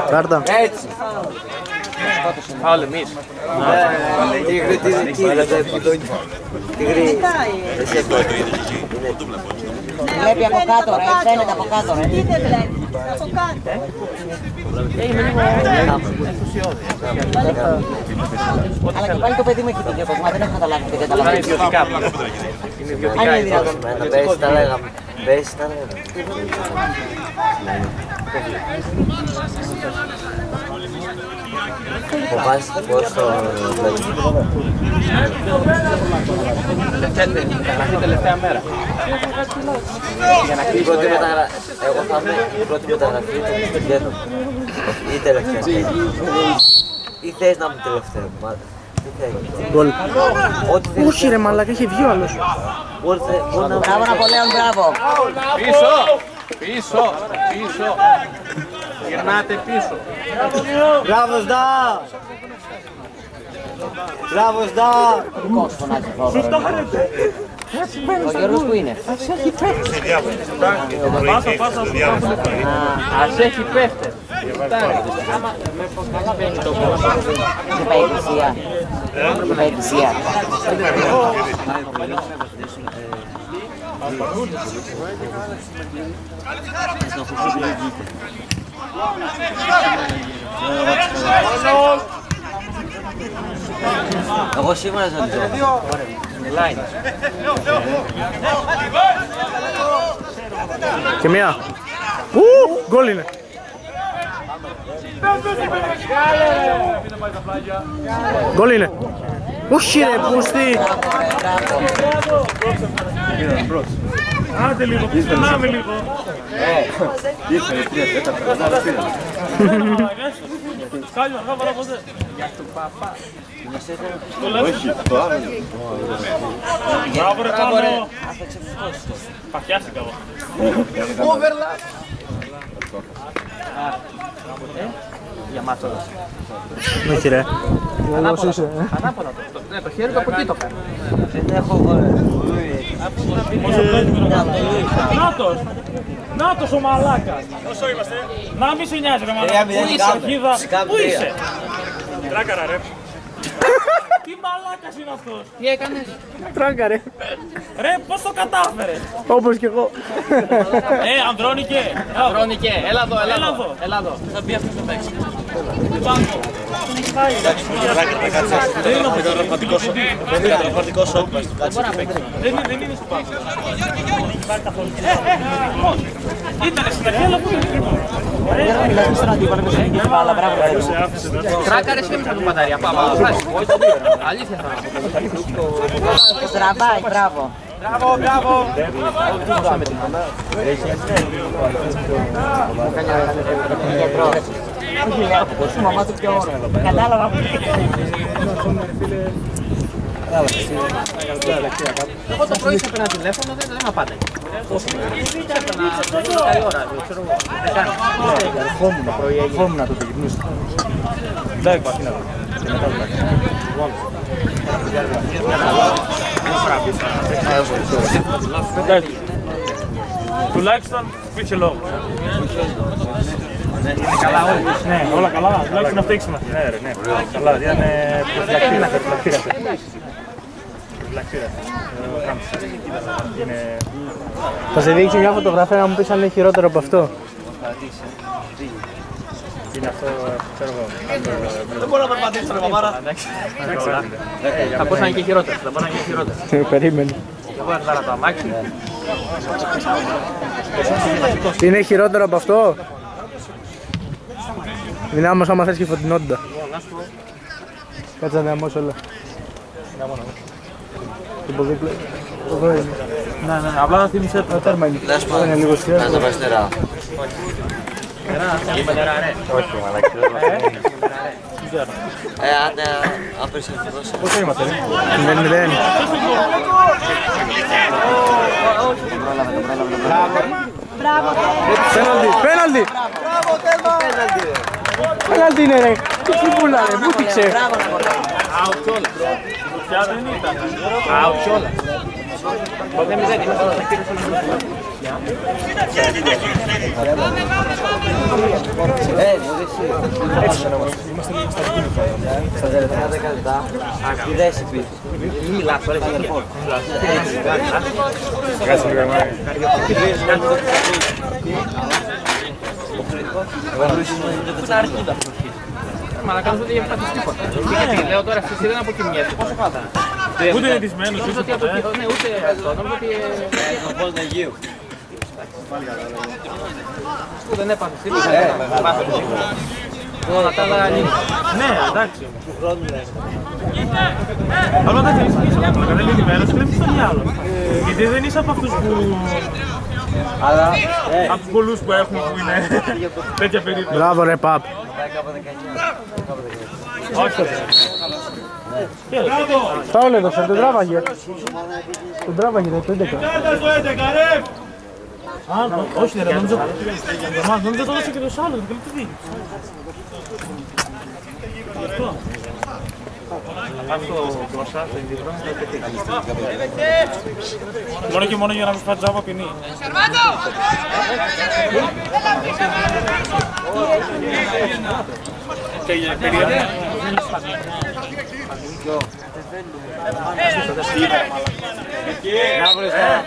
Speaker 5: Κάρτα.
Speaker 3: Έτσι.
Speaker 1: Φάουλ εμείς.
Speaker 3: Τίγρη, τίγρη. Βλέπει από κάτω ρε, φαίνεται από κάτω ρε.
Speaker 6: Τι δεν βλέπει, από κάτω.
Speaker 1: Είμαι λίγο ενθουσιώδης.
Speaker 3: Αλλά και πάλι το παιδί μου έχει δίκιο, μα δεν έχω καταλάβει τι
Speaker 1: Είναι
Speaker 3: καταλαβαίνει.
Speaker 1: ιδιωτικά. Είναι ιδιωτικά.
Speaker 3: Είναι δυνατόν.
Speaker 9: Πες τα λέγαμε. Πες τα λέγαμε. Φοβάσαι πώς το βλέπεις.
Speaker 1: Μεταγραφή τελευταία μέρα.
Speaker 9: Εγώ θα είμαι η πρώτη μεταγραφή του Γέννου. Ή τελευταία. Ή θες να είμαι τελευταία.
Speaker 5: Γκολ.
Speaker 9: Ό,τι θες.
Speaker 5: Όχι ρε μαλάκα, έχει βγει ο άλλος.
Speaker 3: Μπράβο Ναπολέον, μπράβο.
Speaker 1: Πίσω! Πίσω! Πίσω! Γυρνάτε πίσω.
Speaker 3: Μπράβο Σδά. Μπράβο Σδά. Δικός φωνάζει Θόδωρο. Ο Γιώργος που είναι?
Speaker 1: Ας έχει παίχτες.
Speaker 3: Και πάει εκκλησία. Και πάει εκκλησία.
Speaker 9: Εγώ σήμερα θα το δω.
Speaker 5: Και μία. Γκολ είναι. Γκολ είναι. Όχι ρε πούστη.
Speaker 7: Άντε λίγο, πισθενάμε λίγο. Σκάλιο, αργά παρά ποτέ. Μπράβο ρε Τόνο. Παχιάστηκα εγώ.
Speaker 1: Για μάτς όλα.
Speaker 5: Όχι ρε.
Speaker 1: Ανάποδα το. Ναι, το χέρι του από εκεί το κάνει.
Speaker 9: Δεν έχω
Speaker 7: Νάτος! Νάτος ο μαλάκας! Όσο είμαστε! Να μη σε νοιάζει ρε μαλάκα! Πού είσαι αρχίδα! Πού είσαι! Τράκαρα ρε! Τι μαλάκας είναι αυτός!
Speaker 1: Τι έκανες?
Speaker 5: Τράγκα ρε.
Speaker 7: Ρε πώς το κατάφερες!
Speaker 5: Όπως και εγώ.
Speaker 7: Ανδρώνικε!
Speaker 1: Ανδρώνικε, έλα εδώ, έλα
Speaker 7: Έλα
Speaker 1: εδώ.
Speaker 7: εδώ.
Speaker 1: Έλα εδώ.
Speaker 7: Θα μπει αυτός να παίξει. Δεν είναι
Speaker 2: Καταφατικό σοκ μας του κάτσε.
Speaker 7: Δεν είναι στο πάνω. Ήτανε στην αρχή αλλά πού είναι.
Speaker 3: Δηλαδή στον αντίπαλο με συνεχίζει μπάλα, μπράβο.
Speaker 1: Τράκαρες και έπισα την μπαταρία. Πάμε, αλήθεια θα
Speaker 3: Τραβάει, μπράβο.
Speaker 7: Μπράβο, μπράβο.
Speaker 3: Όχι λέω, πώς η μαμά του πιο κατάλαβα που
Speaker 1: Εγώ το πρωί σε έπαιρνα τηλέφωνο, δεν με απάνταγε. Έπαιρνα καλή ώρα, ξέρω εγώ. Δεν κάνει. Το πρωί έγινε.
Speaker 5: Φόμουν να το γυρνήσω. Εντάξει, παθήνα το. Και μετά το
Speaker 7: Εντάξει. Τουλάχιστον πήξε λόγο. Είναι καλά όλοι. Ναι, όλα καλά. Τουλάχιστον αυτό έχει σημασία. Ναι, ρε, ναι. Καλά, ήταν προφυλακτήρα.
Speaker 5: Θα σε δείξει μια φωτογραφία να μου πεις αν είναι χειρότερο από αυτό.
Speaker 7: Είναι αυτό, ξέρω εγώ.
Speaker 2: Δεν μπορώ να περπατήσω ρε μαμάρα.
Speaker 1: Θα μπορούσε να είναι και χειρότερο.
Speaker 5: Περίμενε.
Speaker 1: Εγώ έφτανα το αμάξι.
Speaker 5: Είναι χειρότερο από αυτό. Δυνάμως άμα θες και φωτεινότητα. Κάτσε να δυναμώσω όλα.
Speaker 7: Ναι, απλά να θυμίσαι το τέρμα είναι.
Speaker 5: Είναι λίγο σχέδιο.
Speaker 9: Να τα πας νερά.
Speaker 7: Όχι, μαλάκι.
Speaker 9: Αν περισσότερο δώσε.
Speaker 7: Πόσο είμαστε, ρε?
Speaker 5: 0-0. Πέναλτι! Πέναλτι είναι ρε! Τι φιμπούλα ρε, πού φύξε!
Speaker 7: Πια δεν ήταν.
Speaker 1: Ποτέ μηδέν, είμαι στο σακτήρι στον Αγγλικό.
Speaker 7: Είμαστε λίγο στα κίνητα.
Speaker 9: Στα τελευταία 10 λεπτά, τι δέση πίσω.
Speaker 1: Μην μιλάς, τώρα έχει τηλεφώνο.
Speaker 7: Κάτσε λίγο να
Speaker 1: Μα να κάνεις ότι δεν πατήσεις τίποτα. Λέω τώρα αυτή δεν αποκοιμιέσαι. Πόσο φάτα.
Speaker 7: ούτε είναι δυσμένος,
Speaker 1: Νομίζω ότι ούτε αυτό. Νομίζω ότι...
Speaker 2: Τον πόλο του Αγίου.
Speaker 1: Που δεν έπαθες τίποτα. Όλα τα άλλα ανοίγουν.
Speaker 7: Ναι, εντάξει. Αλλά όταν θέλεις πίσω, δεν είναι ενημέρωση, κλέβεις τον διάλογο. Γιατί δεν είσαι από αυτούς που... Από τους πολλούς που έχουμε που είναι τέτοια περίπτωση.
Speaker 5: Μπράβο ρε Παπ.
Speaker 7: Όχι.
Speaker 5: Φάουλ έδωσε, τον τράβαγε. Τον τράβαγε το 11.
Speaker 7: Όχι ρε, νόμιζα το έδωσε και το άλλο, δεν καλύπτει δίκη. Μόνο και μόνο για να μην φάει τζάμπα ποινή.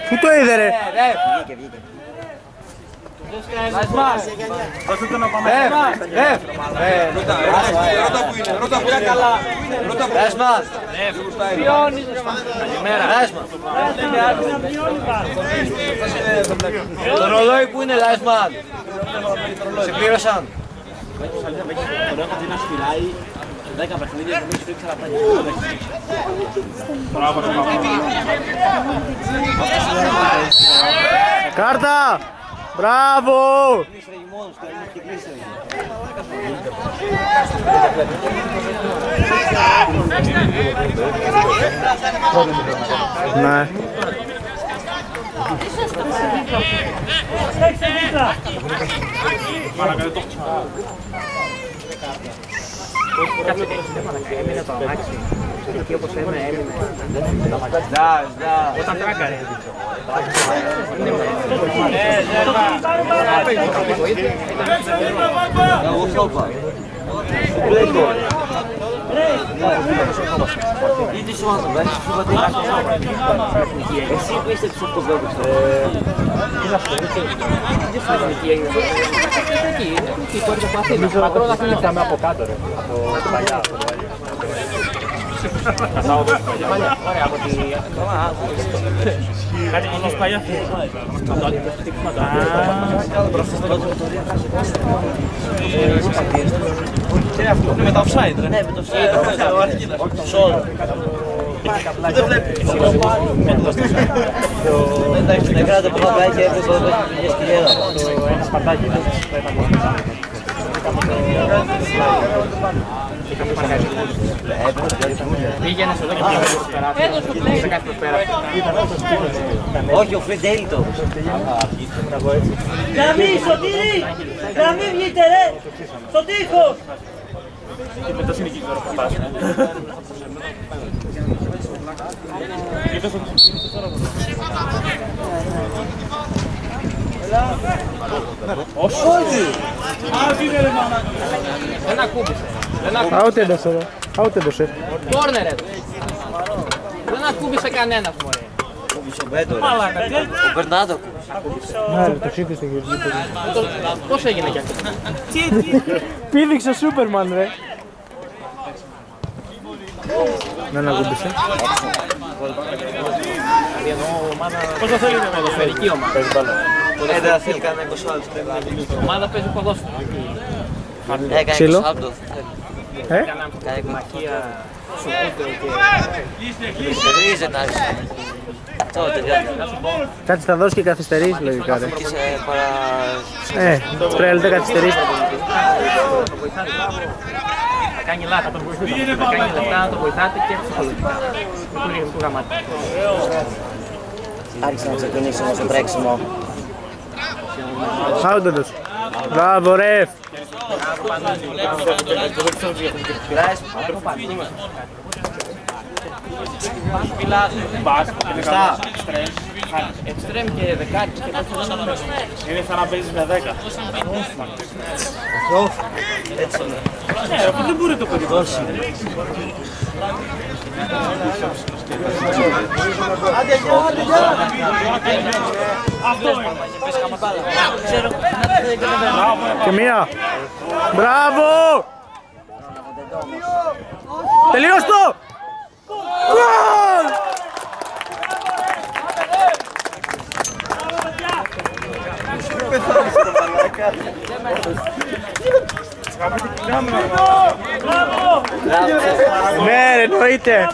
Speaker 5: Πού το είδε ρε!
Speaker 7: Δώστε το να πάμε.
Speaker 2: Ρώτα που είναι καλά. Ρώτα που είναι.
Speaker 9: Το ρολόι που είναι Λάσμαν. Σε πλήρωσαν.
Speaker 5: Κάρτα! Μπράβο! Ναι.
Speaker 1: Έμεινε το αμάξι. Εκεί όπως έμεινε. Όταν τράκαρε.
Speaker 9: Ήδη σου άνθρωπο, έχεις σου πατήσει. Εσύ που είστε τους ορθοδόξους.
Speaker 1: Πατρόνα αυτή είναι από κάτω ρε. Από παλιά. Ωραία, από τη...
Speaker 7: Κάτι έχεις πάει αυτή.
Speaker 2: Και αυτό είναι με τα offside ρε.
Speaker 9: Ναι, με το σόλ.
Speaker 2: Δεν βλέπεις.
Speaker 9: Εντάξει, να κράτα που θα πάει και έπρεπε να παίξει μια σκηνέρα.
Speaker 1: Ένα σπαρτάκι. Πήγαινες εδώ και πήγαινες σε κάτι πέρα.
Speaker 9: Όχι, ο Φρεντέλη το έδωσε.
Speaker 6: Γραμμή, Σωτήρη! Γραμμή βγείτε ρε! Στο τείχος!
Speaker 7: Και μετά συνεχίζει τώρα που φτάσει. Είδες ότι συνεχίζει τώρα. Όσο έτσι!
Speaker 1: Δεν ακούμπησε.
Speaker 5: Out έδωσε εδώ. Out έδωσε.
Speaker 1: Κόρνερ έδωσε. Δεν ακούμπησε κανένας μωρέ.
Speaker 7: Μαλάκα, τι
Speaker 9: Ο Μπερνάντο.
Speaker 5: Ναι, το σύντησε και γύρω.
Speaker 1: Πώς έγινε κι αυτό.
Speaker 5: Πήδηξε ο Σούπερμαν, ρε. Δεν ακούμπησε.
Speaker 1: Πώς το θέλει με ποδοσφαιρική ομάδα.
Speaker 9: Δεν θέλει κανένα 20 άλλους.
Speaker 1: Η ομάδα παίζει ποδόσφαιρο.
Speaker 9: Έκανε
Speaker 5: Ξύλο.
Speaker 9: 20 άλλους.
Speaker 1: Κάνει μαχία, σουπούτε και...
Speaker 9: Ρίζεται άρχισε. Τώρα τελειώνει.
Speaker 5: Κάτι θα δώσει και καθυστερήσει λογικά, ρε.
Speaker 9: Και σε παρα...
Speaker 5: Τρέλετε καθυστερήσει.
Speaker 1: Θα κάνει λάθη, θα τον βοηθήσει. Θα κάνει λεπτά να τον βοηθάτε και ψυχολογικά. Του γραμματικού.
Speaker 3: Άρχισε να ξεκινήσει όμως το τρέξιμο.
Speaker 5: Out έδωσε. Μπράβο, ρε.
Speaker 1: Εξτρέμ και δεκάρις και τόσο δεν
Speaker 7: είναι σαν να παίζεις με 10.
Speaker 9: Έτσι είναι.
Speaker 7: Ναι, αυτό δεν μπορεί το παιδί. Αυτό είναι.
Speaker 5: Και μία. Μπράβο. Τελείως το. Γκολ. Ναι, ρε, εννοείται.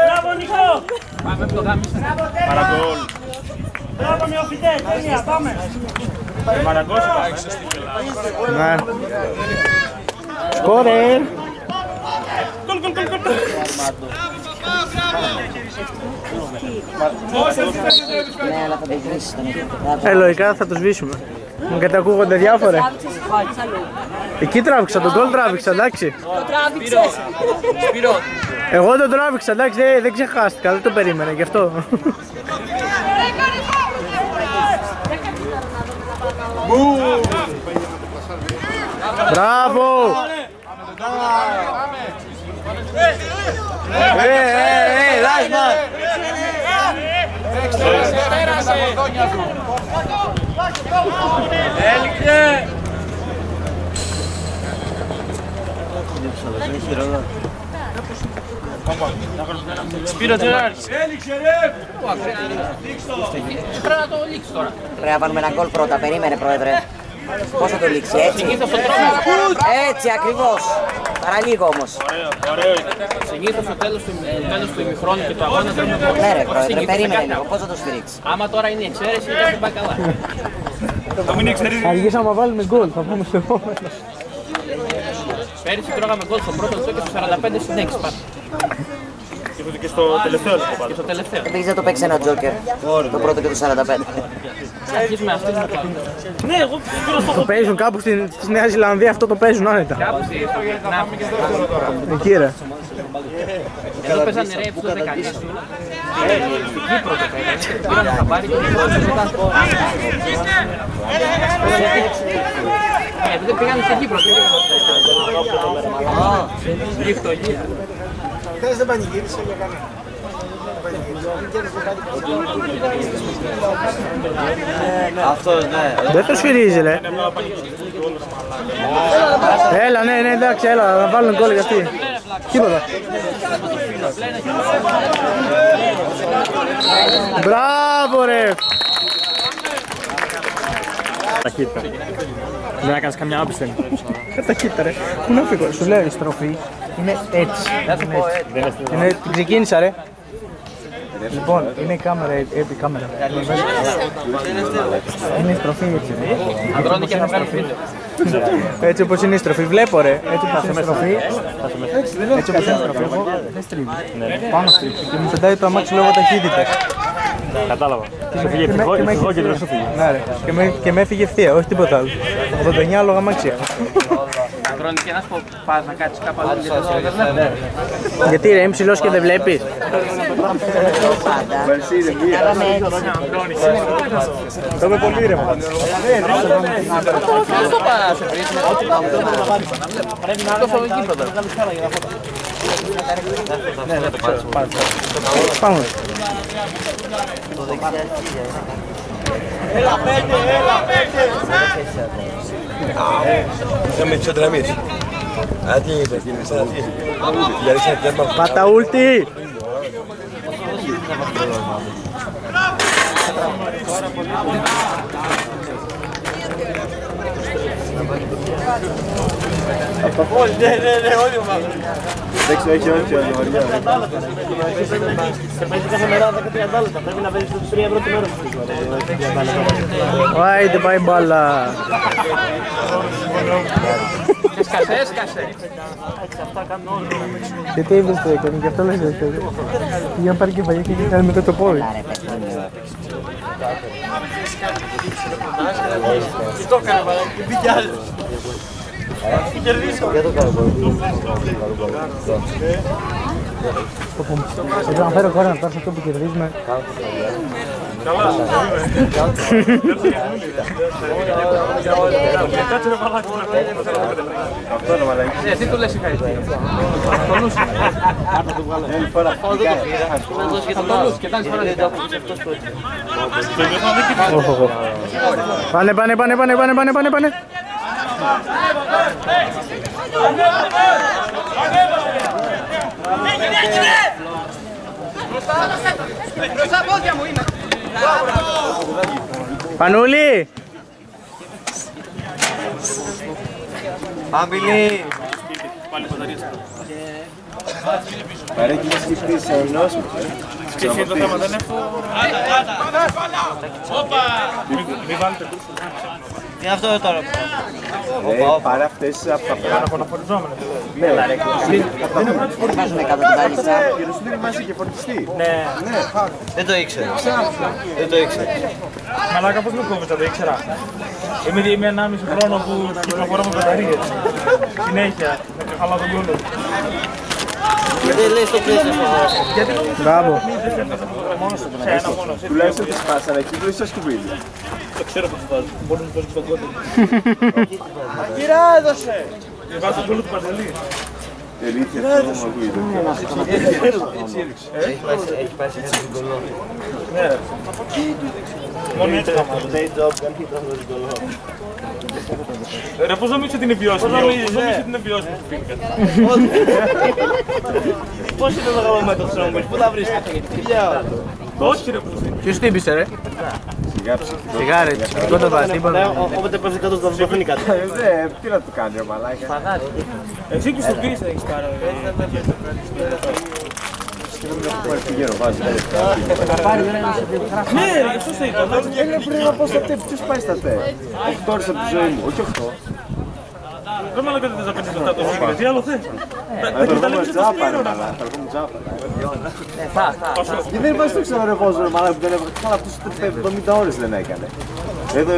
Speaker 6: Μπράβο Νικό!
Speaker 1: Πάμε το γάμισε.
Speaker 7: Μαραγκόλ.
Speaker 6: Μπράβο Νεοφιτέ, τέλεια, πάμε!
Speaker 7: Μαραγκόλ πάμε.
Speaker 5: Ναι. Σκόρερ.
Speaker 3: Ναι, αλλά θα το γυρίσεις τον
Speaker 5: Λογικά θα το σβήσουμε. Γιατί ακούγονται διάφορα. Εκεί τράβηξα, τον γκολ τράβηξα, εντάξει.
Speaker 6: Το τράβηξες!
Speaker 5: Εγώ τον τράβηξα, εντάξει, δεν ξεχάστηκα, δεν το περίμενα γι' αυτό. Μπράβο!
Speaker 9: Λάσμαν!
Speaker 7: Έλειξε! Σπύρο τι άρχισε. Έλειξε ρε!
Speaker 1: Πρέπει να το λήξει τώρα.
Speaker 3: Πρέπει να βάλουμε ένα γκολ πρώτα, περίμενε πρόεδρε. Πώς θα το λήξει, έτσι?
Speaker 1: Συνήθως το τρώμε.
Speaker 3: Έτσι ακριβώς. Παραλίγο όμως.
Speaker 7: Ωραίο είναι.
Speaker 1: Συνήθως στο τέλος του ημιχρόνου και του αγώνα τρώμε το
Speaker 3: Ναι ρε πρόεδρε, περίμενε λίγο, πώς θα το σφυρίξει?
Speaker 1: Άμα τώρα είναι η εξαίρεση, δεν πάει καλά.
Speaker 7: Θα μην εξαιρίζει.
Speaker 5: Αργήσαμε να βάλουμε γκολ, θα πούμε στο επόμενο.
Speaker 1: Πέρυσι τρώγαμε γκολ στο πρώτο λεπτό και στο 45 στην 6 πάντα.
Speaker 7: Και στο τελευταίο λεπτό
Speaker 1: Και
Speaker 7: πάντα.
Speaker 1: στο τελευταίο.
Speaker 3: Επίσης δεν το παίξει ένα τζόκερ. Το πρώτο και το 45.
Speaker 1: Αρχίζουμε να στείλουμε το
Speaker 7: Ναι, εγώ πήρα στο
Speaker 5: Το παίζουν κάπου στη Νέα Ζηλανδία, αυτό το παίζουν άνετα.
Speaker 1: κάπου στο Βιετνάμ.
Speaker 5: Εκεί ρε.
Speaker 1: Εδώ παίζανε ρε τους 10 καλείς. Στην Κύπρο το παίζανε και το πήραν να χαμπάρι και το γιατί δεν πήγανε στην Κύπρο. Ριχτογεία.
Speaker 5: Θες δεν πανηγύρισε για κανένα.
Speaker 9: Αυτός, ναι.
Speaker 5: Δεν το σφυρίζει, ρε. Έλα, ναι, εντάξει, έλα, να βάλουν γκολ για αυτή. Τίποτα. Μπράβο, ρε.
Speaker 7: ταχύτητα. Δεν να κάνεις καμιά άπισθεν.
Speaker 5: Ταχύτητα, ρε. Πού να φύγω, σου λέω η στροφή είναι έτσι. Είναι, την ξεκίνησα, ρε. Λοιπόν, είναι η κάμερα, επί κάμερα. Είναι η στροφή έτσι.
Speaker 1: Αντρώνει και θα παίρνει βίντεο.
Speaker 5: Έτσι όπως είναι η στροφή, βλέπω ρε. Έτσι όπως είναι η στροφή. Έτσι όπως είναι η στροφή, εγώ δεν στρίβω. Πάνω στρίβω και μου πετάει το αμάξι λόγω ταχύτητας.
Speaker 7: Κατάλαβα. Σου φύγε ευτυχώ και δεν σου φύγε.
Speaker 5: Ναι ρε. Και με έφυγε ευθεία, όχι τίποτα άλλο. 89 λόγω αμάξια.
Speaker 1: Ανδρώνει και ένας που πας να κάτσεις κάπου αλλού.
Speaker 5: Γιατί ρε, είμαι ψηλός και δεν βλέπεις.
Speaker 4: Το είμαι πολύ ήρεμο.
Speaker 1: Πρέπει να το στο γήπεδο.
Speaker 5: Πάμε.
Speaker 6: Έλα πέντε, έλα πέντε.
Speaker 2: Είχαμε τις αντραμίες. Τι είπες,
Speaker 5: Πάτα ούλτι.
Speaker 6: όλοι μας.
Speaker 4: Δεν ξέρω, έχει όχι άλλη βαριά.
Speaker 6: Σε παίζει κάθε μέρα 13 λεπτά. Πρέπει να παίζεις 3 ευρώ την ώρα.
Speaker 5: Άιντε πάει μπάλα.
Speaker 1: Έσκασε.
Speaker 5: Γιατί έβγαλε το έκανε, γι' αυτό λέει το έκανε. Για να πάρει και βαγιά και κάνει μετά το πόδι.
Speaker 6: Τι το έκανε, τι πήγε άλλο.
Speaker 9: Για το κάνω πολύ.
Speaker 5: Πρέπει να φέρω χώρα να φτάσω αυτό που κερδίζουμε.
Speaker 7: Καλά. Κάτσε ρε μαλάκι.
Speaker 4: Αυτό είναι μαλάκι.
Speaker 1: Εσύ του λες συγχαρητήρια.
Speaker 4: Πάρτε το βγάλω. Άλλη φορά.
Speaker 5: Πάνε.
Speaker 1: Μπροστά πόδια μου είναι.
Speaker 5: Πανούλη!
Speaker 9: Άμπιλη!
Speaker 4: Παρέχει μια σκεφτή σε ενός.
Speaker 7: Και το θέμα δεν έχω... Μη βάλετε κούρσο.
Speaker 9: Τι είναι αυτό τώρα?
Speaker 4: Παρά αυτές από τα πράγματα.
Speaker 7: Αναφοριζόμενο.
Speaker 4: Ναι,
Speaker 3: Δεν βάζουμε κάτω την παλίτσα.
Speaker 4: η Ρωσίδη μας είχε φορτιστεί.
Speaker 7: Ναι.
Speaker 9: Δεν το ήξερα.
Speaker 7: Μαλάκα πώς με κόβεις, δεν ήξερα. Είμαι 1,5 χρόνο που κυκλοφορώ με μπαταρίες. Συνέχεια, με χαλά τον κόλλο.
Speaker 9: Δεν λες το πλαίσιο στο δρόσο.
Speaker 5: Μπράβο.
Speaker 4: Τουλάχιστον τις σπάσανε εκεί, δεν είσαι σκουμπίδι.
Speaker 7: Το ξέρω που τους βάζω. Μπορεί να τους βάζω στον κόλλο.
Speaker 6: Κυρά έδωσε.
Speaker 7: Βάζω τον κόλλο του Παντελή.
Speaker 4: Ελήθεια, αυτό μου ακούγεται.
Speaker 9: Έχει πάει σε ένα κολλό.
Speaker 7: Ναι ρε. Μόνο έτσι θα μάθω. Ρε πώς νομίζεις ότι είναι βιώσιμο. Πώς νομίζεις ότι είναι βιώσιμο που πήγα.
Speaker 6: Πώς είναι το γραμμόμετρο της όμως, πού τα βρίσκεις.
Speaker 7: Όχι ρε πώς είναι.
Speaker 5: Ποιος τύπησε ρε.
Speaker 4: Σιγά ψηφιτό.
Speaker 5: Σιγά ρε, ψηφικό το βάζει, τίποτα.
Speaker 6: Όποτε πέφτει κάτω στο βιβλίο φύνει κάτι.
Speaker 4: Τι να του κάνει ρε μαλάκα.
Speaker 7: Εσύ που στο πίσα έχεις πάρει. Ναι ρε, σωστά ήταν.
Speaker 4: Πρέπει να πω στα τέπ, ποιος πάει στα τέπ. 8 ώρες από τη ζωή μου, όχι 8.
Speaker 7: Δεν μάλλον κάτι δεν θα παίρνεις λεπτά το σύγκρι, τι άλλο θες.
Speaker 4: Θα έρχομαι τζάπα ρε μαλάκα, θα έρχομαι τζάπα. Και δεν είπα στο ξενορεβόζο ρε μαλάκα που δεν έβγαλε. Καλά αυτούς 70 ώρες δεν έκανε. Εδώ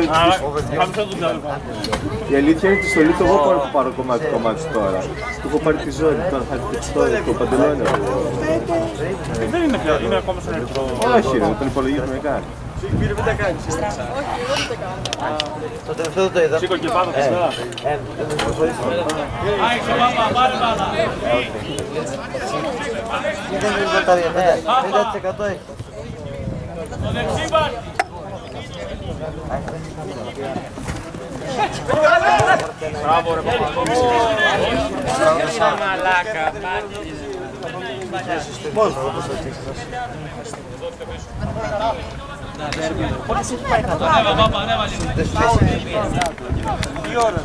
Speaker 4: η αλήθεια είναι ότι στο Λίτο εγώ πάρω που πάρω κομμάτι τώρα. Του έχω πάρει τη ζώνη τώρα, θα έρθει το παντελόνι.
Speaker 7: Δεν είναι πια, είναι ακόμα στον ερυθρό.
Speaker 4: Όχι ρε, τον υπολογίζουμε καν.
Speaker 6: Πήρε μην τα κάνεις.
Speaker 9: Το τελευταίο το είδα.
Speaker 7: Σήκω και πάνω φυσικά. Άξε μάμα, πάρε μάνα.
Speaker 9: Δεν είναι μπαταρία, 50% έχει.
Speaker 7: Το δεξίμπαν. Μπράβο ρε
Speaker 1: Μαλάκα.
Speaker 6: Πότε έχει πάει κάτω. Τι ώρα.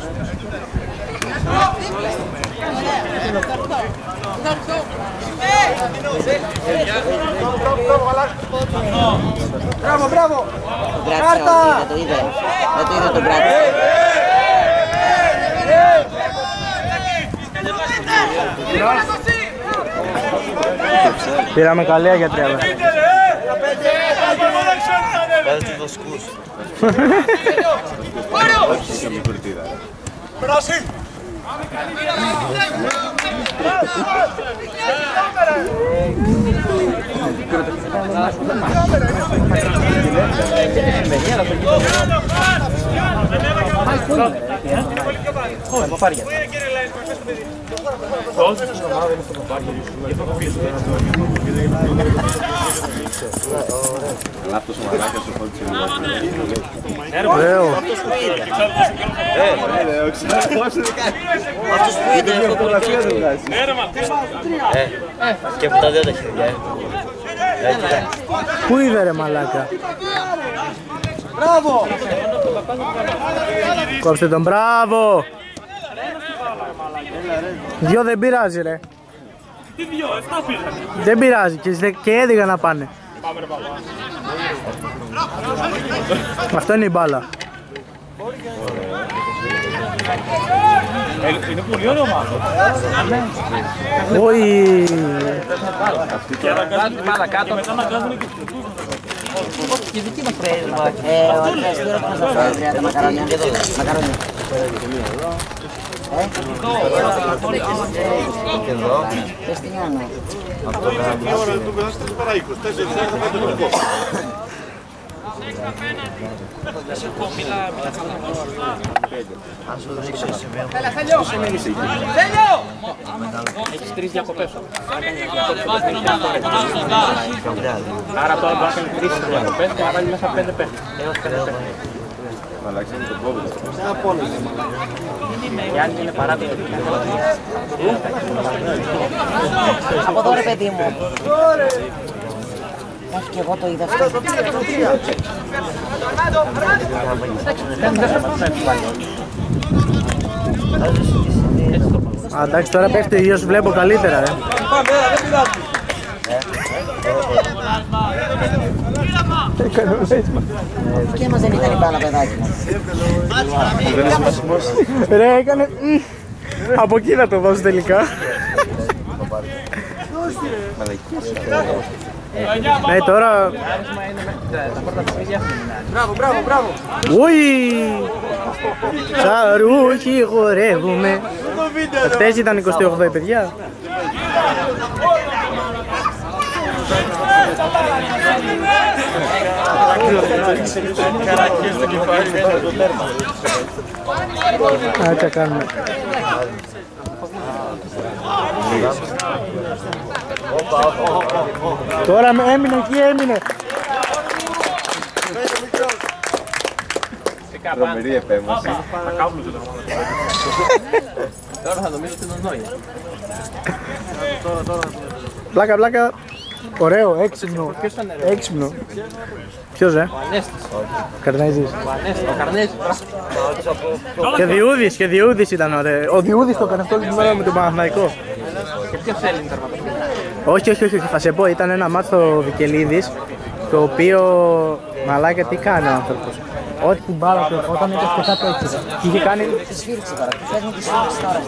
Speaker 6: Μπράβο, μπράβο.
Speaker 3: Κάρτα! Δεν το είδε. Δεν το είδε τον Κράτσα.
Speaker 5: Πήραμε καλέα για 3 λεπτά.
Speaker 9: Βάζει τους βοσκούς.
Speaker 4: Όχι σε μικροτήρα.
Speaker 6: Πράσι.
Speaker 4: Λάπτος ο μαλάκας ο φώτης
Speaker 5: Ωραίο.
Speaker 9: Αυτός που είναι φωτογραφία του. Και που τα δύο τα χέρια.
Speaker 5: Πού είδε ρε μαλάκα.
Speaker 2: Μπράβο!
Speaker 5: Κόψτε τον, μπράβο. Δυο δεν πειράζει ρε.
Speaker 7: Τι δυο, 7 πήρε.
Speaker 5: Δεν πειράζει και έδιγα να πάνε.
Speaker 7: Πάμε ρε παπά.
Speaker 5: Αυτό είναι η μπάλα.
Speaker 7: Είναι πολύ ωραίο μάθο.
Speaker 5: Όχι.
Speaker 7: Και αναγκάζουν κάτω. Μετά αναγκάζουν και τους
Speaker 3: Και δική μας πρέπει. Ωραία, τώρα πώς θα φέρει 30 μακαρόνια. Μακαρόνια. Πες την Ιάννα.
Speaker 1: Έχεις 3 διακοπές όμως. Άρα τώρα μπορεί να κάνει 3 διακοπές και να βάλει μέσα 5 παίχτες.
Speaker 4: Μαλάκας είναι το πόδι.
Speaker 1: Και αν είναι παράδειγμα.
Speaker 3: Από εδώ ρε παιδί μου. Όχι και εγώ το είδα αυτό.
Speaker 5: Α, εντάξει, τώρα πέφτει ο ήλιος, βλέπω καλύτερα ρε.
Speaker 2: Πάμε, δεν πειράζει.
Speaker 3: Και μας δεν ήταν η μπάλα παιδάκι μας.
Speaker 5: Ρε, έκανε... Από εκεί να το δώσω τελικά. Ναι, τώρα...
Speaker 2: Μπράβο.
Speaker 5: Ουι! Σαρούχι χορεύουμε. Αυτές ήταν 28 παιδιά. Άτσα κάνουμε. Τώρα έμεινε εκεί, έμεινε.
Speaker 4: Τρομερή επέμβαση.
Speaker 1: Τώρα θα νομίζω ότι είναι ο Νόια.
Speaker 5: Πλάκα, πλάκα. Ωραίο, έξυπνο. Έξυπνο. Ποιος
Speaker 1: Ο Ανέστης.
Speaker 5: Καρνέζης.
Speaker 1: Ο Ανέστης, ο Καρνέζης.
Speaker 5: Και Διούδης ήταν ωραίο. Ο Διούδης το έκανε αυτό όλη τη μέρα με τον Παναθηναϊκό.
Speaker 1: Και ποιος θέλει την τερματοφύλακα.
Speaker 5: Όχι, θα σε πω, ήταν ένα μάτσο στο Βικελίδης, το οποίο μαλάκα τι κάνει ο άνθρωπος. Ό,τι την μπάλα του, όταν ήταν και κάτω έτσι. Και είχε κάνει...
Speaker 3: Τη σφίριξε τώρα, του φέρνει τη σφίριξε τώρα.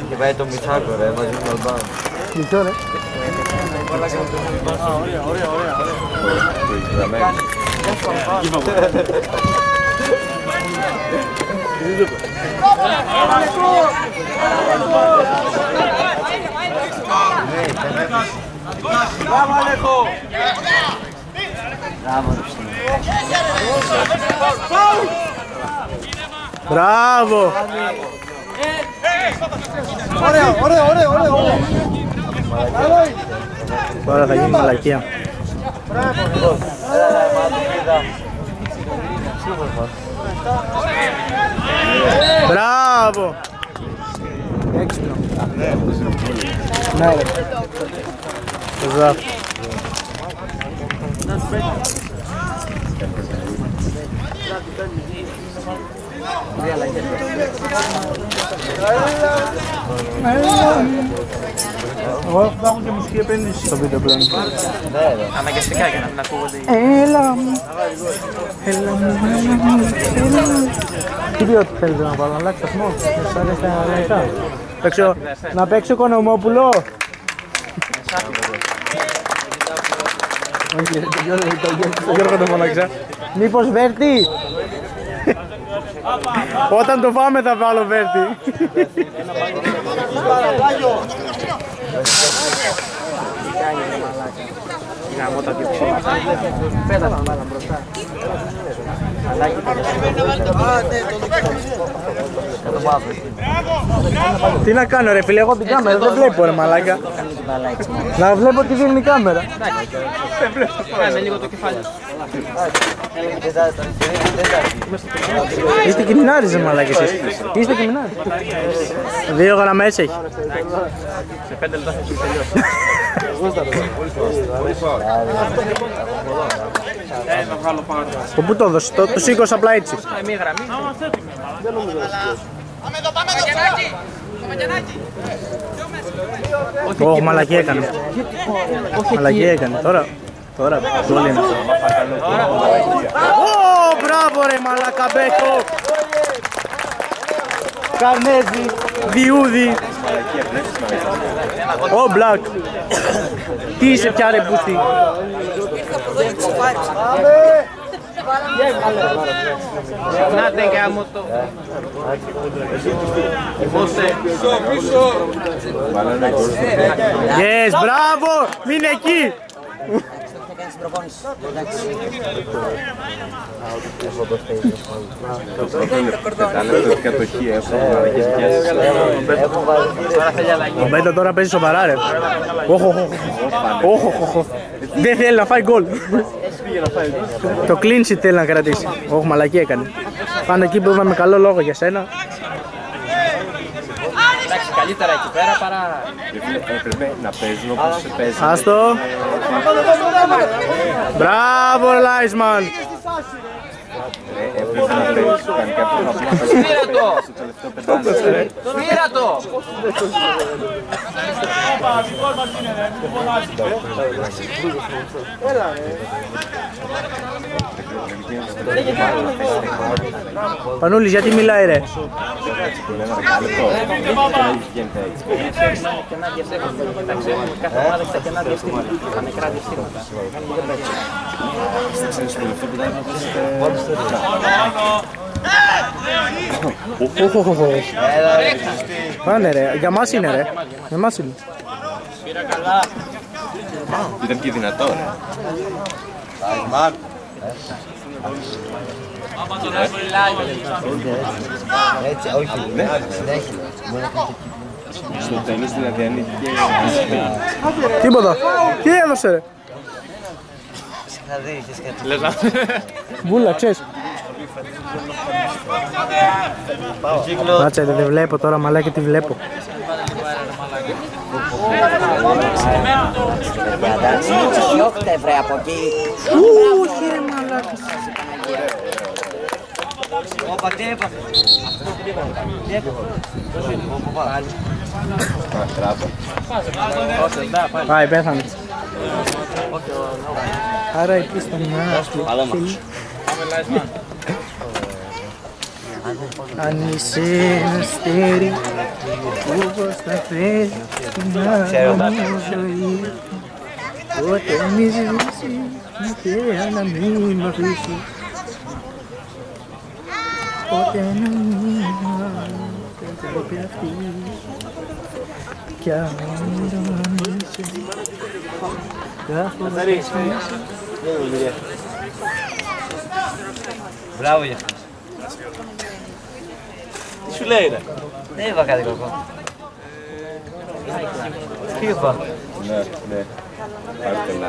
Speaker 9: Και πάει το Μιτσάκο ρε, μαζί με τον Αλμπάνο.
Speaker 5: Μισό ρε.
Speaker 2: Μπράβο Αλέχο.
Speaker 5: Μπράβο!
Speaker 2: Ωραίο.
Speaker 5: Τώρα θα γίνει μαλακία. Μπράβο! Έξυπνο. Ναι ρε. Εδώ. Εγώ θα έχω και μουσική επένδυση στο βίντεο πλέον.
Speaker 1: Αναγκαστικά για να μην ακούγονται.
Speaker 5: Έλα μου. Τι ποιότητα θέλετε να βάλω, να αλλάξει σταθμό. Να παίξω Οικονομόπουλο. Όχι, τον Γιώργο το φώναξα. Μήπως Βέρτη? Όταν το φάμε θα βάλω Βέρτη. Τι να κάνω ρε φίλε, εγώ την κάμερα δεν βλέπω ρε μαλάκα. Να βλέπω τι δίνει η κάμερα.
Speaker 1: Κάνε λίγο το κεφάλι.
Speaker 5: Είστε κιμινάρις ρε μαλάκα εσείς. Είστε κιμινάρις. 2 γραμμές έχει.
Speaker 1: Σε 5 λεπτά θα έχει τελειώσει.
Speaker 5: Το πού το έδωσε, το σήκωσα απλά έτσι.
Speaker 1: Μία γραμμή.
Speaker 5: Ω, μαλακή έκανε. Μαλακή έκανε. Τώρα, γκολ είναι αυτό. Ω, μπράβο ρε μαλακα Μπέκο. Καρνέζι, Διούδη. Ω, Μπλακ. Τι είσαι πια ρε μπούστη.
Speaker 1: Να δεν κάνω το.
Speaker 5: Yes, μπράβο, μην εκεί. Ο Μπέτο τώρα παίζει σοβαρά ρε. Όχο. Δεν θέλει να φάει γκολ. Το clean sheet θέλει να κρατήσει. Όχι μαλακή έκανε. Πάνω εκεί που είπαμε καλό λόγο για σένα.
Speaker 1: Εντάξει, καλύτερα εκεί πέρα παρά...
Speaker 4: Έπρεπε να παίζουν όπως παίζουν.
Speaker 5: Άστο. Μπράβο Λάισμαν.
Speaker 4: Έπρεπε να παίζουν κανονικά που
Speaker 1: Σφύρα το! Σφύρα το!
Speaker 5: Πανούλης, γιατί μιλάει ρε. Πάνε ρε, για μας είναι ρε. Για μας είναι.
Speaker 4: Ήταν και δυνατό ρε.
Speaker 3: Έτσι, όχι, συνέχεια.
Speaker 4: Στο τέλος δηλαδή ανήκε.
Speaker 5: Τίποτα. Τι έδωσε ρε.
Speaker 3: Είχα δει, είχες κάτι.
Speaker 5: Μπούλα, ξέρεις. Κάτσε, δεν βλέπω τώρα μαλάκι, τι βλέπω.
Speaker 3: Εντάξει, διώχτε βρε από εκεί.
Speaker 5: Όχι ρε μαλάκι.
Speaker 3: Όπα, τι έπαθε.
Speaker 5: Πάει, πέθανε. Άρα εκεί στον άσπλη. Αν είσαι ένα αστέρι που πως θα φέρει στην άλλη μου ζωή, τότε μη σβήσεις, ποτέ να μην μ' αφήσεις, ποτέ να μην μ' αφήσεις, κι αν όνειρο είσαι, κάθε φορά.
Speaker 3: Μπράβο για αυτός.
Speaker 2: Τι σου λέει ρε.
Speaker 3: Δεν είπα κάτι κακό. Τι είπα.
Speaker 4: Ναι. Πάρτε να.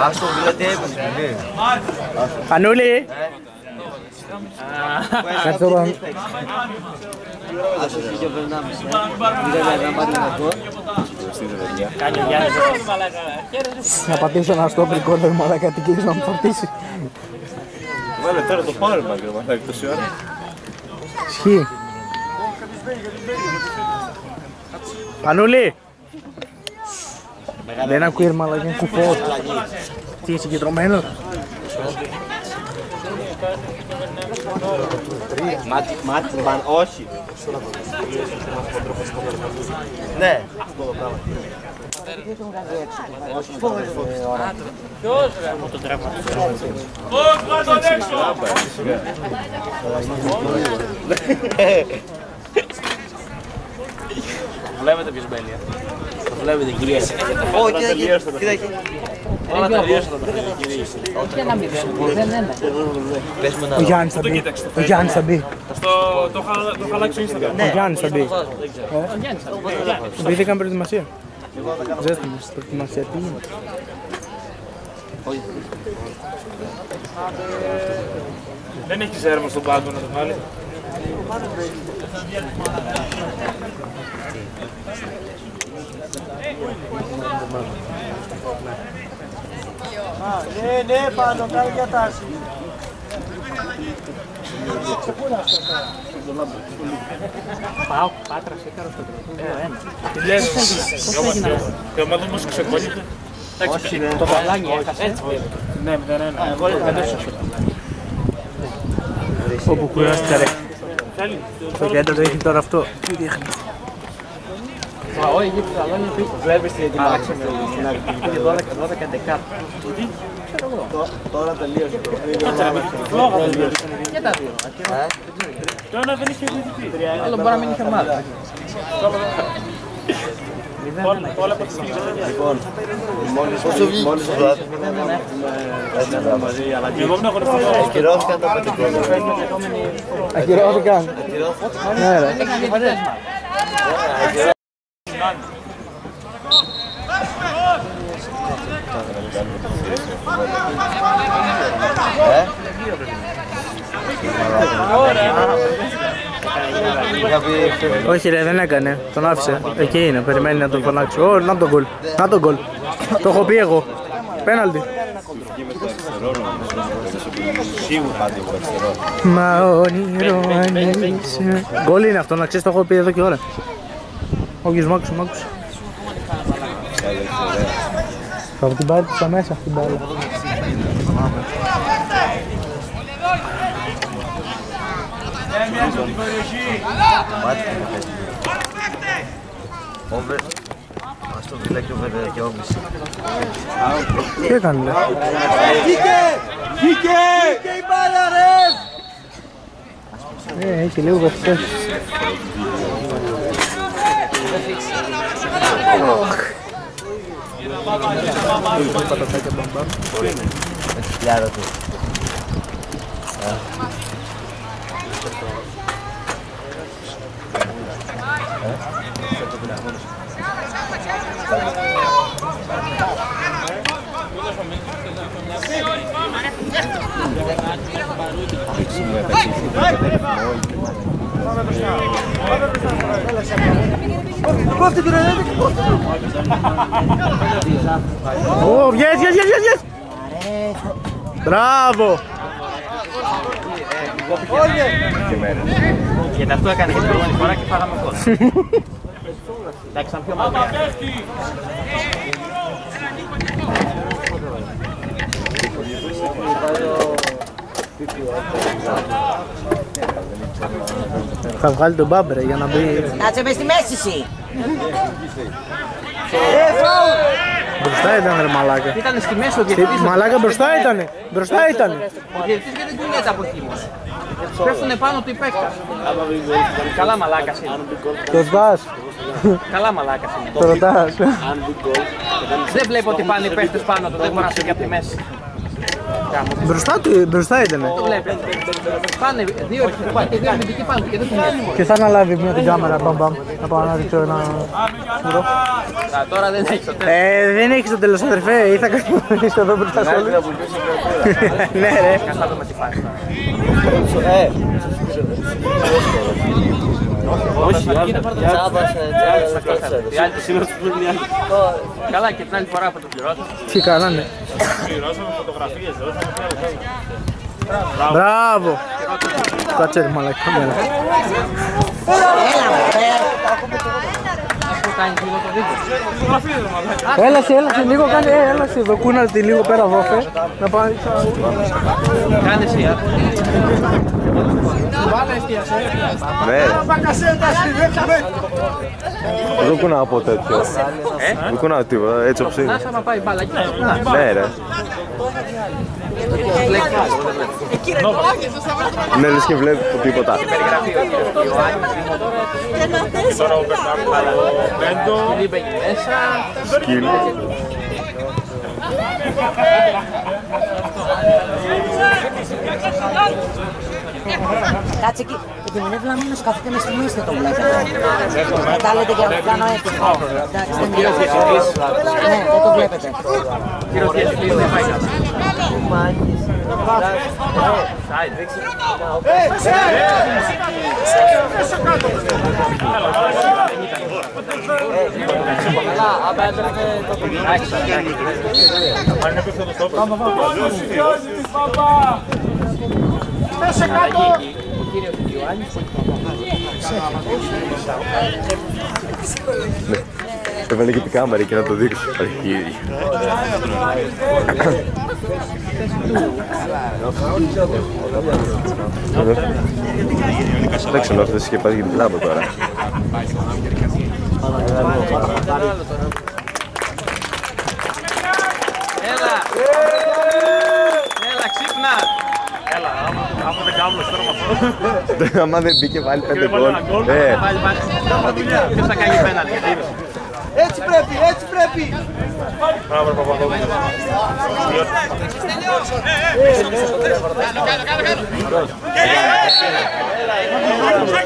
Speaker 3: Ας το βίλα τι έπαιζε.
Speaker 5: Πανούλη! Κάτσε το πάνω.
Speaker 3: Ας το φύγει ο Βερνάμις. Μίλε να πάρει ένα γκολ.
Speaker 5: Να πατήσω ένα stop recorder μαλάκα, τι κύριος να μου φορτίσει.
Speaker 4: Βάλε τώρα το powerbank ρε μαθάκι τόση ώρα.
Speaker 5: Ισχύει. Πανούλη! Δεν ακούει ρε μαλάκα, είναι κουφό. Τι, συγκεντρωμένος.
Speaker 2: Μάτιμαν, όχι.
Speaker 3: Ναι.
Speaker 8: Ποιος ρε?
Speaker 7: Τον τρέφω.
Speaker 8: Πώς πάει τον έξω!
Speaker 2: Βλέπετε ποιος μπέλει. Το βλέπετε κυρία.
Speaker 9: Όχι, κοίτα εκεί.
Speaker 2: Όλα τελείωσαν τα παιχνίδια κυρίες.
Speaker 5: Ο Γιάννης θα μπει. Ο Γιάννης θα μπει.
Speaker 7: Το είχα αλλάξει στο Instagram.
Speaker 5: Ο Γιάννης θα μπει. Επειδή είχαμε προετοιμασία. Ζέστη μας, προετοιμασία. Τι είναι.
Speaker 7: Δεν έχεις έρμα στον πάγκο να το βάλει.
Speaker 6: Ναι, πάνω, κάνει κατάσταση.
Speaker 1: Πάω, Πάτρας, έκανα στο τρίτο.
Speaker 7: Τι λες, η ομάδα μας ξεκόλλησε.
Speaker 1: Όχι, το Παλάνι έχασε.
Speaker 7: Ναι, 0-1.
Speaker 5: Όπου κουράστηκα ρε. Το κέντρο το έχει τώρα αυτό. Τι δείχνει.
Speaker 1: Όχι, εκεί το Παλάνι βλέπεις την αλλάξε στην αρχή. Είναι 12-11.
Speaker 4: Τώρα τελείωσε το παιχνίδι.
Speaker 1: Και τα δύο.
Speaker 7: Το ένα δεν είχε διαιτητή.
Speaker 1: Άλλο μπορεί να μην είχε ομάδα.
Speaker 7: Όλα από τις στιγμές.
Speaker 4: Λοιπόν, μόλις το δάτο μαζί, αλλά και
Speaker 7: Εγώ ήμουν αγωνιστικό.
Speaker 4: ακυρώθηκαν τα 5 γκολ.
Speaker 5: Ακυρώθηκαν. Ναι ρε. Όχι ρε, δεν έκανε. Τον άφησε. Εκεί είναι, περιμένει να τον φωνάξει. Ω, να τον γκολ. Να τον γκολ. Το έχω πει εγώ. Πέναλτι. Μα όνειρο ανήλυσε. Γκολ είναι αυτό, να ξέρεις, το έχω πει εδώ και ώρα. Όποιος μ' άκουσε, μ' άκουσε. Θα την πάρει στα μέσα αυτή την μπάλα.
Speaker 9: Over. Ας το φυλάκι over και όμπιση.
Speaker 5: Τι έκανε λε.
Speaker 6: Βγήκε η μπάλα ρε!
Speaker 5: Έχει λίγο βαφτές.
Speaker 9: Με τη φλιάρα του.
Speaker 5: Ω, βγες. Μπράβο.
Speaker 1: Γιατί αυτό έκανε και την προηγούμενη φορά και φάγαμε κόλλα. Εντάξει, ήταν πιο μακριά.
Speaker 5: Θα βγάλει τον Μπάμπρε για να μπει.
Speaker 3: Κάτσε μες στη μέση εσύ.
Speaker 5: Μπροστά ήταν ρε μαλάκα.
Speaker 1: Ήταν στη μέση ο διαιτητής.
Speaker 5: Μαλάκα μπροστά ήτανε. Μπροστά ήτανε.
Speaker 1: Ο διαιτητής γιατί κουνιέται από εκεί μόνο. Πέφτουνε πάνω του οι παίκτες. Καλά μαλάκας είναι.
Speaker 5: Το σπάς.
Speaker 1: Καλά μαλάκας είναι.
Speaker 5: Το ρωτάς.
Speaker 1: Δεν βλέπω ότι πάνε οι παίκτες πάνω του, δεν μπορεί να φύγει από τη μέση.
Speaker 5: Μπροστά ήτανε.
Speaker 1: Το βλέπετε. Πάνε δύο αμυντικοί πάνω του και δεν κουνιέται.
Speaker 5: Και θα αναλάβει μια την κάμερα. Μπαμπαμ. Να πάω να ρίξω ένα σφυρό.
Speaker 1: Τώρα δεν έχει το τέλος.
Speaker 5: Δεν έχεις το τέλος αδερφέ. Ή θα καθίσει εδώ μπροστά σε όλους. Ναι ρε.
Speaker 1: Καθά το με τη φάση. Όχι, καλά και την άλλη φορά που το πληρώσαμε.
Speaker 5: Τι καλά ναι.
Speaker 7: Πληρώσαμε φωτογραφίες,
Speaker 5: Μπράβο. Κάτσε ρε μαλάκα κάμερα.
Speaker 3: Έλα,
Speaker 1: κάνεις λίγο το δίκο.
Speaker 5: Έλασε, λίγο κάνει, έλασε εδώ, κούναρτη λίγο πέρα δόθε. Να πάει.
Speaker 1: Κάνε εσύ,
Speaker 5: Βάλε εστίασε.
Speaker 4: Ναι. Δεν κουνάω από τέτοιο. Δεν κουνάω τίποτα, έτσι οψί.
Speaker 1: να άμα πάει μπάλα.
Speaker 4: Ναι ρε. Ναι, λες και βλέπει τίποτα. Σκύλ.
Speaker 3: Κάτσε εκεί, γιατί με είναι βλαμμένος, κάθεται μες στη μέση, δεν το βλέπετε. Μετά λέτε για να κάνω έτσι. Εντάξει, δεν μιλάω. Ναι, δεν το βλέπετε.
Speaker 1: Πέσε κάτω! Ο κύριος Ιωάννης.
Speaker 4: Έβαλε και την κάμερα και να το δείξω. Αρχίδι. Δεν ξέρω, αυτές σκεπάζει για την πλάμπα τώρα.
Speaker 1: Έλα, ξύπνα!
Speaker 7: Έλα, άμα δεν κάνουμε τώρα με αυτό.
Speaker 4: Άμα δεν μπήκε βάλει 5 γκολ.
Speaker 1: Ποιος θα κάνει πέναλτι, γιατί είδες.
Speaker 6: Έτσι πρέπει, έτσι πρέπει.
Speaker 7: Μπράβο, Παπαδόπουλο.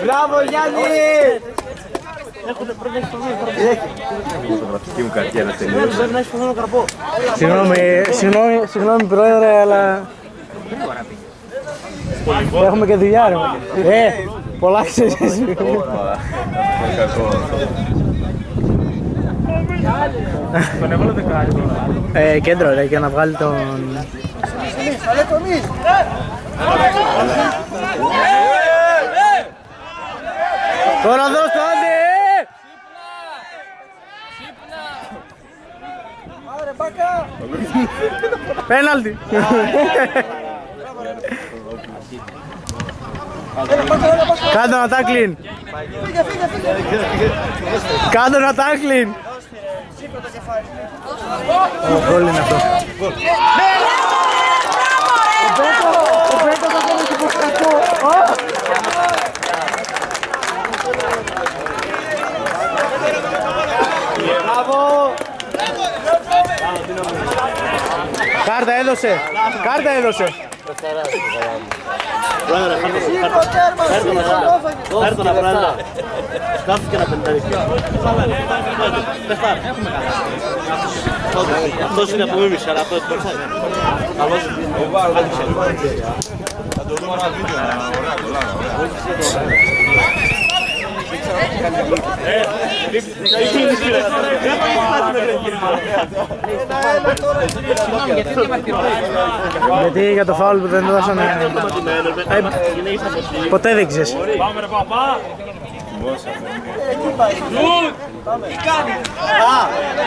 Speaker 6: Μπράβο Γιάννη.
Speaker 4: Φωτογραφική μου καριέρα τελείωσε.
Speaker 5: Συγγνώμη πρόεδρε, αλλά... Έχουμε και δουλειά ρε. Πολλά ξέρεις.
Speaker 7: Τον έβαλε δεκάρι τώρα.
Speaker 5: Κέντρο ρε, για να βγάλει τον... Τώρα δώσ' το άντε! Πέναλτι! Κάντο ένα τάκλιν! Κάντο ένα τάκλιν! Γκολ είναι αυτό. Ο Μπέκο θα κάνει και πως κακό. Κάρτα έδωσε! Κάρτα έδωσε!
Speaker 2: Φέρ' τον απράντα. Σκάφηκε ένα πεντάρικο. Αυτός είναι από μίμηση, αλλά αυτός είναι καλός. Θα το δούμε ένα βίντεο, ωραία κολλάρα.
Speaker 5: Γιατί για το φάουλ που δεν δώσανε... Ποτέ δεν ξέρεις.
Speaker 7: Πάμε ρε παπά.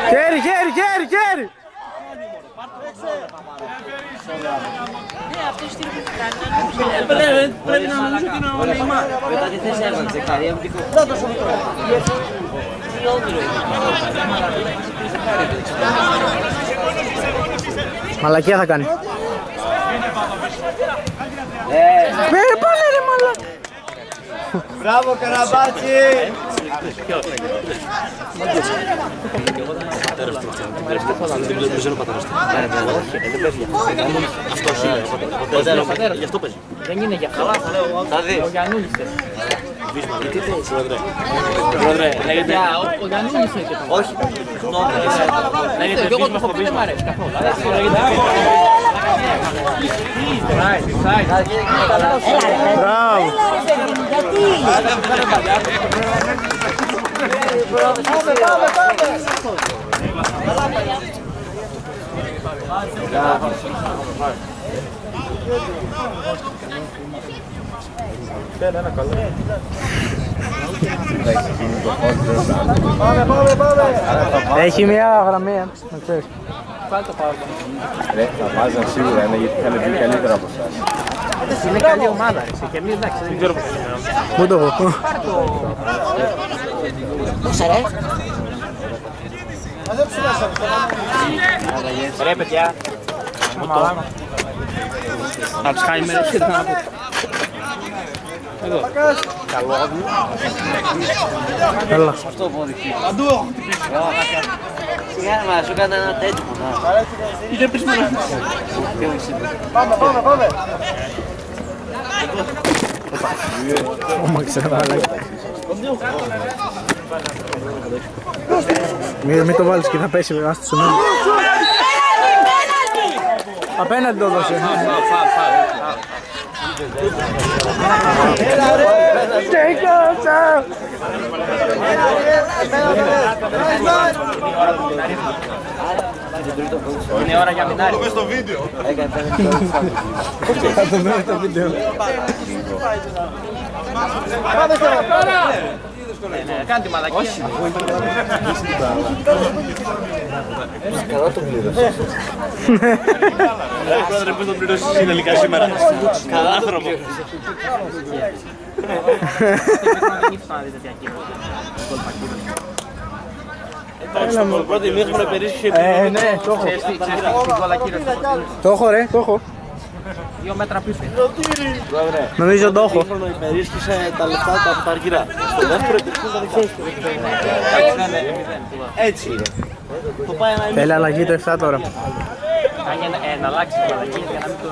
Speaker 5: Χέρι, χέρι, χέρι, χέρι!
Speaker 1: Πρέπει να νομίζω ότι είναι ο Νεϊμάρ.
Speaker 9: Μετά τι θέση έβαλε, Ζεκαρία μου τυχό.
Speaker 5: Μαλακία θα κάνει. Πάλε ρε μαλακία.
Speaker 6: Μπράβο Καραμπάτσι.
Speaker 2: Δεν ξέρω πατέρας του. Δεν παίζει. Αυτός είναι. Γι' αυτό παίζει.
Speaker 1: Δεν είναι για αυτό.
Speaker 2: Θα δεις.
Speaker 1: Ο Γιαννούλης.
Speaker 2: Τι θέλεις, Πρόεδρε. Λέγεται...
Speaker 1: Ο Γιαννούλης έχει το.
Speaker 2: Όχι. Λέγεται
Speaker 1: Εγώ
Speaker 2: επίσημα
Speaker 1: το
Speaker 2: στο
Speaker 1: δεν μ' αρέσει καθόλου.
Speaker 5: Μπράβο.
Speaker 7: Ένα καλό.
Speaker 5: Έχει μια γραμμή, να ξέρεις.
Speaker 4: Ρε, θα βάζαν σίγουρα ένα γιατί είχαν βγει καλύτερα από εσάς.
Speaker 1: Είναι καλή ομάδα, εσύ. Και εμείς εντάξει, δεν ξέρω πώς είναι.
Speaker 5: Πού το έχω.
Speaker 3: Δώσε ρε.
Speaker 1: Ρε παιδιά. Αλτσχάιμερ, έχετε να πω. Εδώ. Καλό άδειο.
Speaker 5: Έλα.
Speaker 9: Αυτό αποδειχθεί. Σιγά μα, σου έκανα ένα τέτοιο.
Speaker 1: Είναι πισμένα.
Speaker 4: Πάμε.
Speaker 5: Όμα ξέρω μαλάκι. Μην το βάλεις και θα πέσει άστο σε μένα. Απέναντι το δώσε.
Speaker 1: Είναι ώρα για μινάρι.
Speaker 4: Μες στο βίντεο.
Speaker 5: Θα το δούμε το βίντεο.
Speaker 1: Πάμε τώρα. Κάνει τη μαλακία.
Speaker 9: Καλά το πλήρωσες.
Speaker 2: Πρόεδρε, πώς το πληρώσεις συνολικά σήμερα. Καλά άνθρωπο. Το πρώτο ημίχρονο περίσχυε.
Speaker 5: Ναι, το έχω. Το έχω ρε, το έχω.
Speaker 1: 2 μέτρα πίσω.
Speaker 5: Νομίζω το έχω.
Speaker 2: Υπερίσχυσε τα λεφτά από τα αργυρά. Στο δεύτερο υπήρχε τα δεξιά. Έτσι είναι. Το πάει ένα
Speaker 5: Θέλει αλλαγή το 7 τώρα.
Speaker 1: Να αλλάξει την αλλαγή για να μην το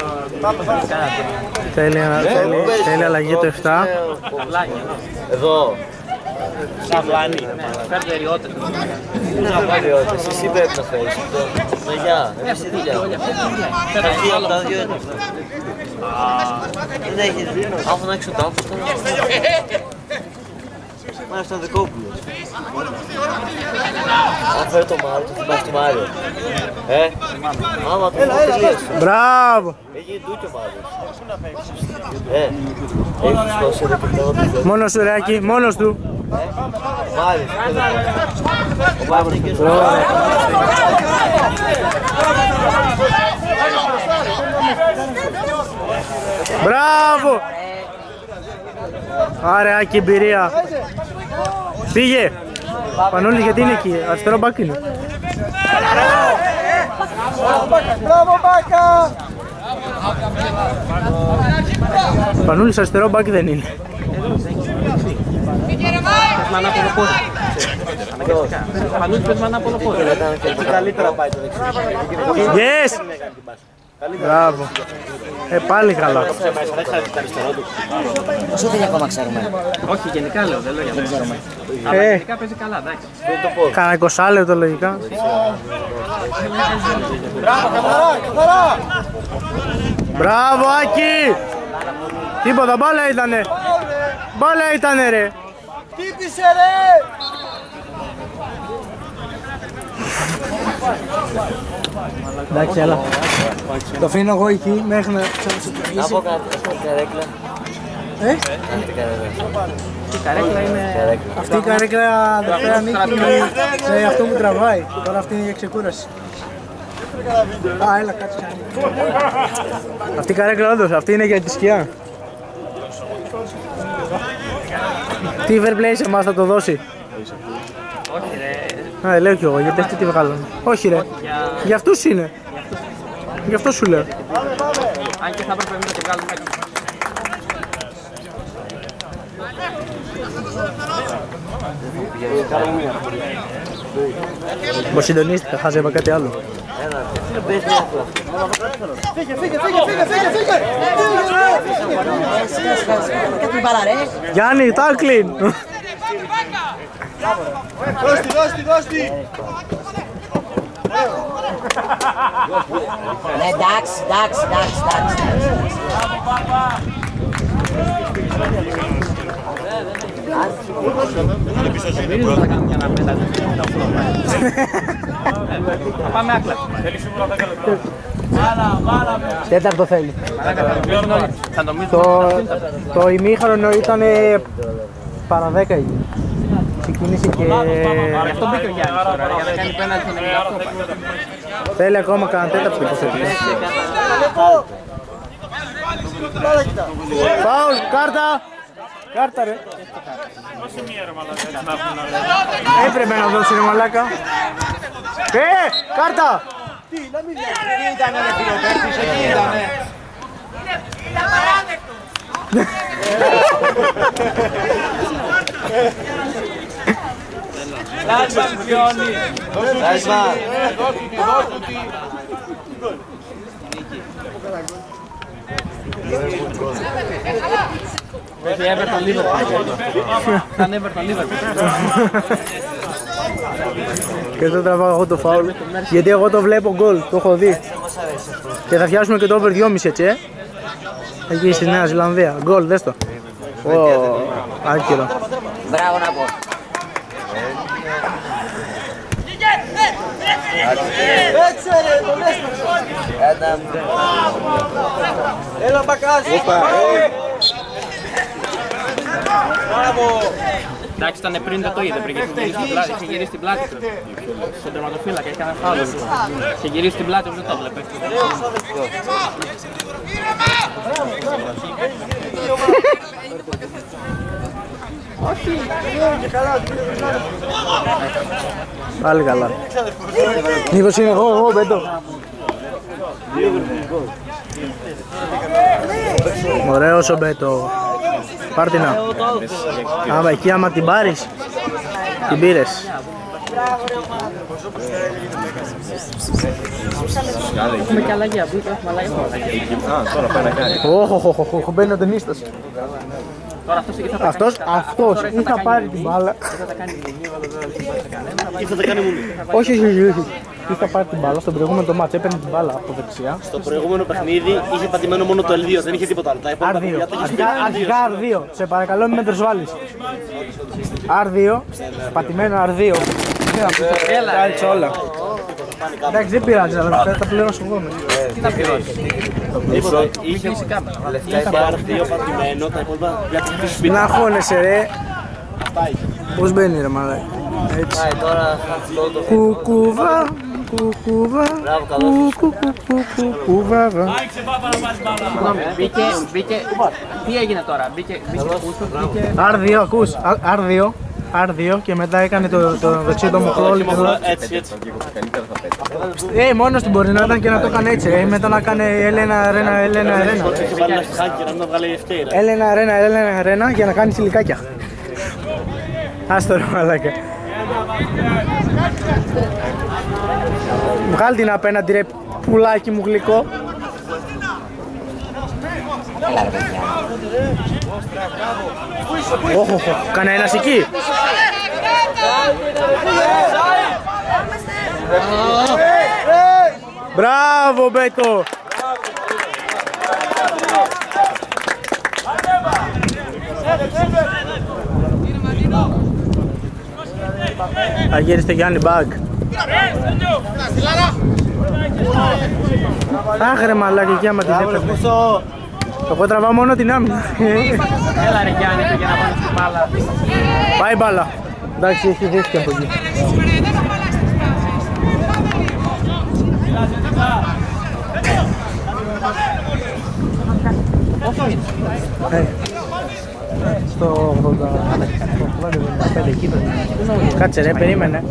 Speaker 5: Θέλει αλλαγή το 7.
Speaker 9: Εδώ.
Speaker 2: σαβλάνι.
Speaker 1: Φέρνει εριώτες.
Speaker 9: Εσύ πρέπει να φέρεις. Μαγιά, εμείς τη δουλειά. Τα δύο από τα δύο είναι αυτά. Δεν έχει, άφω να έξω το άφος τώρα. Μάλιστα ήταν Δεκόπουλος. Αν φέρει το Μάριο, το θυμάσαι το Μάριο. Άμα το τελείωσε.
Speaker 5: Μπράβο!
Speaker 9: Έγινε τούτο ο Μάριος. Έχεις δώσει εδώ και τώρα το θέλω.
Speaker 5: Μόνος σου Ρεάκη, μόνος του.
Speaker 9: Μάλιστα. Ο Μάριος είναι και στο
Speaker 5: Μπράβο! Άρε Άκη εμπειρία. Πήγε! Πανούλη γιατί είναι εκεί, αριστερό μπακ είναι.
Speaker 4: Μπράβο Μπάκα!
Speaker 5: Πανούλης αριστερό μπακ δεν είναι.
Speaker 1: Πες με ανάποδο πόδι. Αναγκαστικά. Πανούτης πες με ανάποδο πόδι.
Speaker 4: Καλύτερα πάει το δεξί.
Speaker 5: Yes! Μπράβο. Πάλι καλά.
Speaker 3: Πόσο θέλει ακόμα ξέρουμε.
Speaker 1: Όχι, γενικά λέω, δεν λέω για μένα.
Speaker 3: Ξέρουμε.
Speaker 1: Αλλά γενικά παίζει καλά, εντάξει.
Speaker 5: Κάνα 20 λεπτό λογικά.
Speaker 4: Μπράβο, καθαρά!
Speaker 5: Μπράβο Άκη! Τίποτα, μπάλα ήτανε. Μπάλα ήτανε ρε.
Speaker 4: Χτύπησε ρε!
Speaker 5: Εντάξει, έλα. Το αφήνω εγώ εκεί μέχρι να
Speaker 9: Να
Speaker 5: ξανασυντονίσει.
Speaker 9: πω κάτι, αυτή η καρέκλα. Αυτή η καρέκλα.
Speaker 1: Η καρέκλα είναι...
Speaker 5: Αυτή η καρέκλα δεν ανήκει σε αυτό που τραβάει. Τώρα αυτή είναι για ξεκούραση. Α, έλα, κάτσε. Αυτή η καρέκλα όντως, αυτή είναι για τη σκιά. Τι fair play σε εμάς θα το δώσει.
Speaker 1: Όχι ρε.
Speaker 5: Α, λέω κι εγώ, γιατί αυτοί τη βγάλανε. Όχι ρε, για αυτούς είναι. Γι' αυτό σου λέω.
Speaker 1: Αν και θα έπρεπε εμείς να τη βγάλουμε έξω.
Speaker 5: Μου συντονίστηκα, χάζευα κάτι άλλο.
Speaker 9: Ένα, τι παίζει μια φορά.
Speaker 4: Φύγε!
Speaker 3: Κάτι μπάλα ρε.
Speaker 5: Γιάννη, τάκλιν!
Speaker 4: Δώστη!
Speaker 3: Ναι, εντάξει.
Speaker 1: Μυρίζουν θα κάνουν για να πέτανε. Θα πάμε άκλα.
Speaker 5: Τέταρτο θέλει.
Speaker 1: Θα νομίζουν
Speaker 5: Το ημίχρονο ήταν παρά 10 εκεί. ξεκίνησε και...
Speaker 1: Γι' αυτό μπήκε ο Γιάννης τώρα, για να κάνει πέναλτι στον 98.
Speaker 5: Θέλει ακόμα κανένα τέταρτο υποθέτει. Φάουλ, κάρτα! Κάρτα ρε.
Speaker 7: Δώσε μία ρε μαλάκα, έτσι να έχουν να λένε.
Speaker 5: Έπρεπε να δώσει ρε μαλάκα. Κάρτα!
Speaker 4: Τι, να μην ήτανε ρε φιλοπαίκτης, εκεί ήτανε.
Speaker 6: Είναι απαράδεκτο.
Speaker 2: Λάτσμαν πιόνι. Λάτσμαν.
Speaker 1: Έχει Everton Liverpool. Σαν Everton Liverpool.
Speaker 5: Και δεν τραβάω εγώ το φάουλ. Γιατί εγώ το βλέπω γκολ, το έχω δει. Και θα φτιάσουμε και το over 2,5 έτσι, εκεί στη Νέα Ζηλανδία. Γκολ, δες το. Άκυρο.
Speaker 9: Μπράβο να πω.
Speaker 4: Έτσι ρε, τον έσπαξε. Έλα μπακάζι.
Speaker 1: Εντάξει, ήταν πριν δεν το είδε, πριν είχε γυρίσει την πλάτη του. Στον τερματοφύλακα, έκανε φάουλ. Είχε γυρίσει την πλάτη του, δεν το βλέπε.
Speaker 5: Πάλι καλά. Μήπως είναι εγώ, Μπέντο. Ωραίος ο Μπέτο. Πάρ' την άμα εκεί άμα την πάρεις, την πήρες.
Speaker 1: Έχουμε και αλλαγή, αφού έχουμε αλλαγή.
Speaker 4: Τώρα πάει να κάνει.
Speaker 5: Όχ, μπαίνει ο ταινίστας.
Speaker 1: Τώρα
Speaker 5: Αυτός ή θα πάρει την μπάλα.
Speaker 2: Ή θα τα κάνει μουνί.
Speaker 5: Όχι. Ή θα πάρει την μπάλα. Στον προηγούμενο το μάτς έπαιρνε την μπάλα από δεξιά.
Speaker 2: Στο προηγούμενο παιχνίδι είχε πατημένο μόνο το L2, δεν είχε τίποτα άλλο. Τα επόμενα παιδιά τα είχε
Speaker 5: Αρχικά R2. Σε παρακαλώ μην με προσβάλλεις. R2. Πατημένο R2. Έλα. Όλα. Εντάξει, δεν πειράζει, αλλά θα τα πληρώσω εγώ.
Speaker 1: Τι θα πληρώσεις.
Speaker 2: Είχε R2 πατημένο, τα υπόλοιπα για τα είχε σπίτι.
Speaker 5: Να χώνεσαι ρε. Πώς μπαίνει ρε μαλάκα. Έτσι. Κουκουβά. Κουκουβά.
Speaker 1: Συγγνώμη, μπήκε. Τι έγινε τώρα, μπήκε πούσο,
Speaker 5: R2, ακούς. R2 και μετά έκανε το δεξί το μοχλόλι.
Speaker 2: Έτσι.
Speaker 5: Μόνος του μπορεί να ήταν και να το έκανε έτσι. Μετά να κάνει Έλενα Ρένα.
Speaker 2: Είχε βάλει ένα χάκι να το βγάλει ευτέρα.
Speaker 5: Έλενα Ρένα για να κάνει σιλικάκια. Άστο ρε μαλάκα. Βγάλ' την απέναντι ρε πουλάκι μου γλυκό. Όχι, κανένας εκεί. Μπράβο Μπέτο. Θα γύρει στο Γιάννη Μπαγκ. Άχ ρε μαλάκα, εκεί άμα την έπαιρνε. Εγώ τραβάω μόνο την άμυνα.
Speaker 1: Έλα ρε Γιάννη, για να πάνε στην μπάλα.
Speaker 5: Πάει μπάλα. Εντάξει, έχει δείξει από εκεί. Στο 85 εκεί. Κάτσε ρε, περίμενε.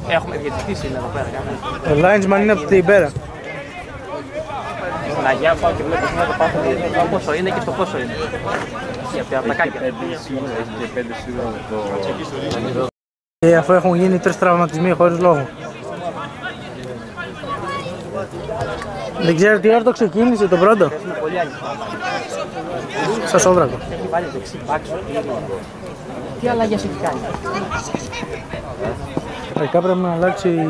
Speaker 1: Έχουμε διαιτητήσει εδώ πέρα.
Speaker 5: Ο Λάιντσμαν είναι από την πέρα.
Speaker 1: Να για πάω και βλέπω να το πάω στο πόσο είναι και στο πόσο είναι. Για τα πλακάκια.
Speaker 5: Και αφού έχουν γίνει 3 τραυματισμοί χωρίς λόγο. Δεν ξέρω τι ώρα το ξεκίνησε το πρώτο. Σαν σόβρακο.
Speaker 1: Έχει βάλει δεξί πάξο. Τι αλλαγές έχει κάνει.
Speaker 5: Αρχικά πρέπει να αλλάξει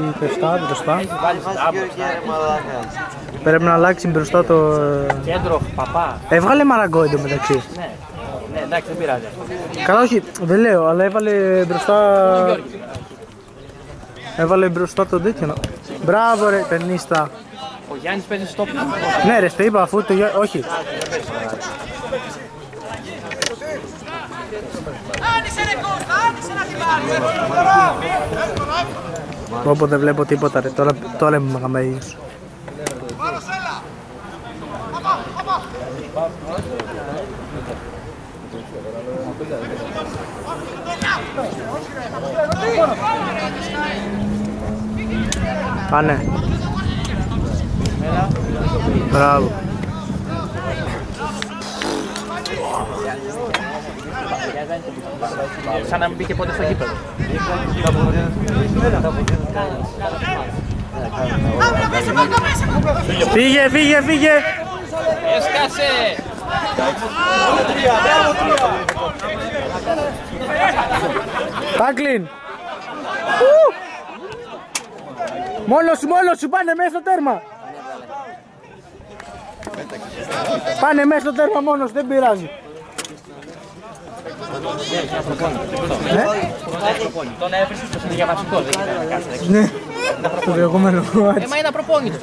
Speaker 5: μπροστά.
Speaker 1: Έχει βάλει
Speaker 5: Πρέπει να αλλάξει μπροστά το...
Speaker 1: κέντρο, παπά.
Speaker 5: Έβγαλε Μαραγκό εντωμεταξύ.
Speaker 1: Ναι, εντάξει, δεν πειράζει.
Speaker 5: Καλά, όχι, δεν λέω, αλλά έβαλε μπροστά... Έβαλε μπροστά τον τέτοιο. Μπράβο ρε, ταινίστα.
Speaker 1: Ο Γιάννης παίζει στο πίσω.
Speaker 5: Ναι ρε, στο είπα αφού το... Όχι. Όπου δεν βλέπω τίποτα ρε, τώρα είμαι μεγαμέγιος. Πάνε. Μπράβο.
Speaker 1: Σαν να μην μπήκε ποτέ στο γήπεδο.
Speaker 5: Φύγε, φύγε, φύγε!
Speaker 1: Έσκασε!
Speaker 5: Τάκλιν! Μόνος σου, πάνε μέσα στο τέρμα! Πάνε μέσα στο τέρμα μόνος, δεν πειράζει.
Speaker 1: Τον έφερες στο συνδιαβασικό, δεν ήταν να κάνεις.
Speaker 5: Ναι, το προηγούμενο.
Speaker 1: Μα είναι απροπόνητος.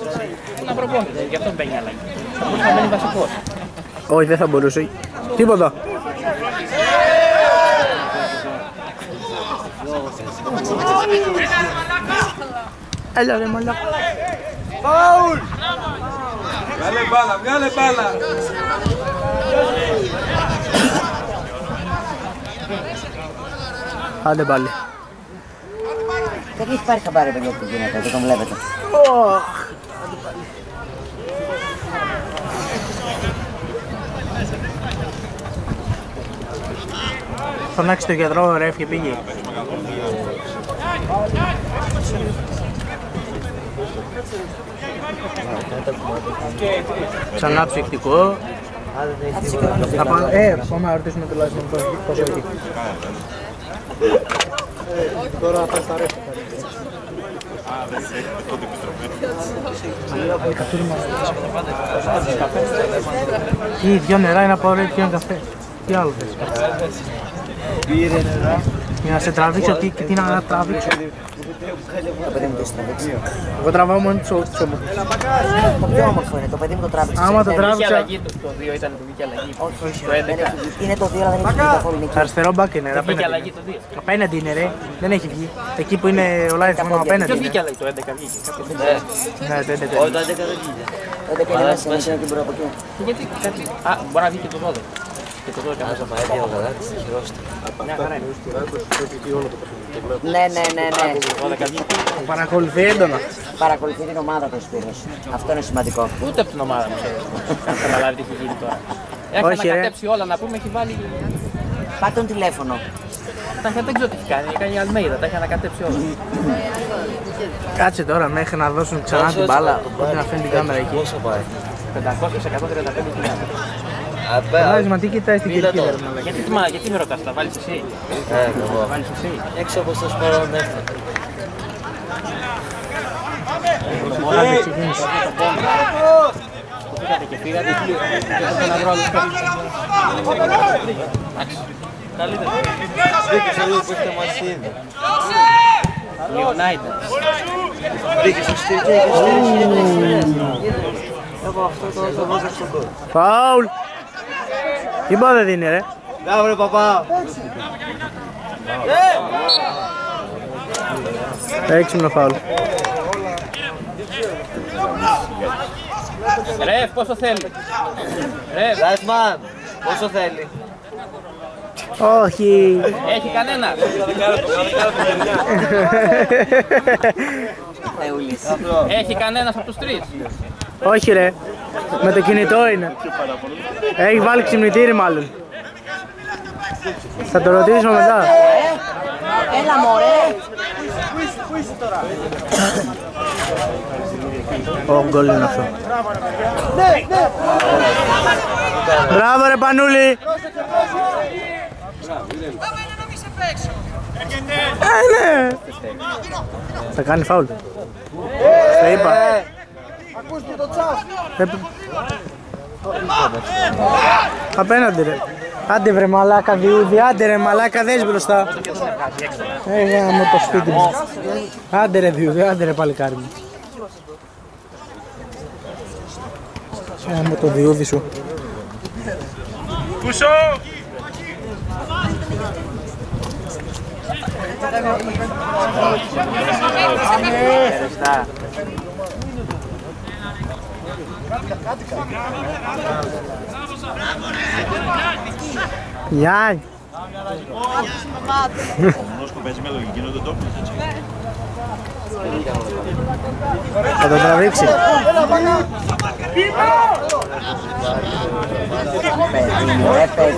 Speaker 1: Είναι απροπόνητος, γι' αυτό μπαίνει αλλαγή. Θα μπορούσε να μένει βασικός.
Speaker 5: Όχι, δεν θα μπορούσε. Τίποτα. Έλα ρε μαλάκα.
Speaker 8: Φάουλ! Βγάλε μπάλα.
Speaker 5: Άντε πάλι.
Speaker 3: Δεν έχει πάρει χαμπάρι παιδιά που γίνεται, δεν τον βλέπετε.
Speaker 5: Φωνάξει το γιατρό, ρε, έφυγε, πήγε. Ξανά ψυχτικό. Πάμε να ρωτήσουμε τουλάχιστον πόσο έχει. Τώρα πας τα ρεύματα. Τι, 2 νερά είναι από ρε, 2 καφέ. Τι άλλο θες. Πήρε νερά. Για να σε τραβήξω, τι να τραβήξω.
Speaker 3: Το παιδί μου το έχει τραβήξει.
Speaker 5: Εγώ τραβάω μόνο τους όμορφους.
Speaker 3: Το πιο όμορφο είναι, το παιδί μου το τράβηξε.
Speaker 5: Άμα το
Speaker 1: Είχε
Speaker 5: τράβηξα...
Speaker 1: αλλαγή το 2 ήταν το δίκη αλλαγή.
Speaker 3: Όχι,
Speaker 1: Το 11.
Speaker 3: είναι το 2 αλλά δεν έχει βγει καθόλου νίκη.
Speaker 5: Αριστερό μπακ είναι,
Speaker 1: Δεν βγήκε αλλαγή
Speaker 5: απέναντι.
Speaker 1: το 2.
Speaker 5: Απέναντι είναι ρε, δεν έχει βγει. Εκεί που είναι ο live μόνο απέναντι.
Speaker 1: Ποιος
Speaker 5: είναι.
Speaker 1: βγήκε αλλαγή, το 11 βγήκε.
Speaker 5: Ναι, το 11.
Speaker 9: Όχι, το 11 δεν βγήκε.
Speaker 3: Δεν είναι μέσα την πρώτη από εκεί.
Speaker 1: Γιατί κάτι... Α, μπορεί να βγει και το 12. Και το 12
Speaker 9: Άζω πάει ο Γαλάτης, χειρώστε.
Speaker 1: μια χαρά είναι.
Speaker 3: Ναι.
Speaker 1: Το 12 βγήκε.
Speaker 5: Παρακολουθεί έντονα.
Speaker 3: Παρακολουθεί την ομάδα του Σπύρος. Αυτό είναι σημαντικό.
Speaker 1: Ούτε από την ομάδα μου ξέρει. Θα καταλάβει τι έχει γίνει τώρα. Έχει
Speaker 5: Όχι, ρε.
Speaker 1: ανακατέψει όλα να πούμε, έχει βάλει...
Speaker 3: Πάρτε τον τηλέφωνο.
Speaker 1: Δεν ξέρω τι έχει κάνει, έχει κάνει Αλμέιδα, τα έχει ανακατέψει όλα.
Speaker 5: Κάτσε τώρα μέχρι να δώσουν ξανά την μπάλα. Όχι να φέρνει την κάμερα εκεί.
Speaker 9: Πόσο πάει.
Speaker 1: 500-135
Speaker 5: Βάζεις, μα τι κοιτάει στην
Speaker 9: Μίλα
Speaker 5: κυρκίδα.
Speaker 9: τώρα.
Speaker 1: Γιατί με ρωτάς, τα βάλεις εσύ.
Speaker 9: Εγώ.
Speaker 1: Βάλεις εσύ.
Speaker 9: Έξω από το σπόρο δεύτερο.
Speaker 5: Άντε, ξεκίνησε.
Speaker 1: Πήγατε και φύγατε και έπρεπε να βρω άλλους κάποιους. Καλύτερα.
Speaker 9: Μπήκε σε λίγο που έχετε μαζί είναι.
Speaker 1: United.
Speaker 9: Μπήκε στο στήρι και στήρι. Εγώ αυτό το βάζω στον κόλ.
Speaker 5: Φάουλ. Τι μπα δεν δίνει ρε.
Speaker 9: Μπράβο ρε παπά.
Speaker 5: Έξιμνο φάουλ.
Speaker 1: Ρεφ, πόσο θέλει. Ρεφ,
Speaker 9: Λάσμαν, πόσο θέλει.
Speaker 5: Όχι.
Speaker 1: έχει κανένα. Έχει κανένας από τους τρεις.
Speaker 5: Όχι ρε. Με το κινητό είναι. Έχει βάλει ξυπνητήρι μάλλον. Θα το ρωτήσουμε μετά.
Speaker 3: Έλα μωρέ.
Speaker 5: Ω, γκολ είναι αυτό. Μπράβο ρε Πανούλη. Ναι. Θα κάνει φάουλ. Στο είπα. Απέναντι ρε. Άντε βρε μαλάκα διούδι, άντε ρε μαλάκα δες μπροστά. Γάμω το σπίτι μου. Άντε ρε διούδι, άντε ρε παλικάρι μου. Γάμω το διούδι σου.
Speaker 8: Κούσο!
Speaker 1: Ευχαριστά.
Speaker 5: Γιάννη. Θα τον τραβήξει.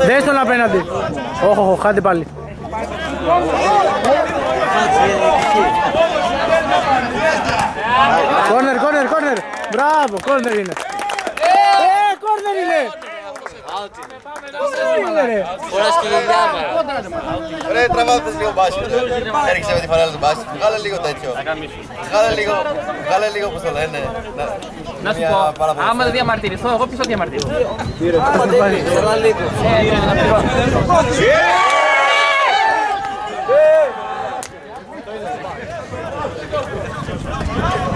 Speaker 5: Δες τον απέναντι. Όχο, χάντε πάλι. Κόρνερ, κόρνερ, κόρνερ. Μπράβο, κόρνερ είναι. Κόρνερ είναι.
Speaker 9: Φοράς και γελιάμα.
Speaker 2: Ρε, τραβάτε λίγο μπάσκετ. Έριξε με τη φανέλα του μπάσκετ. Βγάλε λίγο τέτοιο. Βγάλε λίγο όπως το λένε.
Speaker 1: Να σου πω, άμα δεν διαμαρτυρηθώ, εγώ ποιος θα διαμαρτυρηθώ.
Speaker 9: Άμα δεν ήθελα λίγο.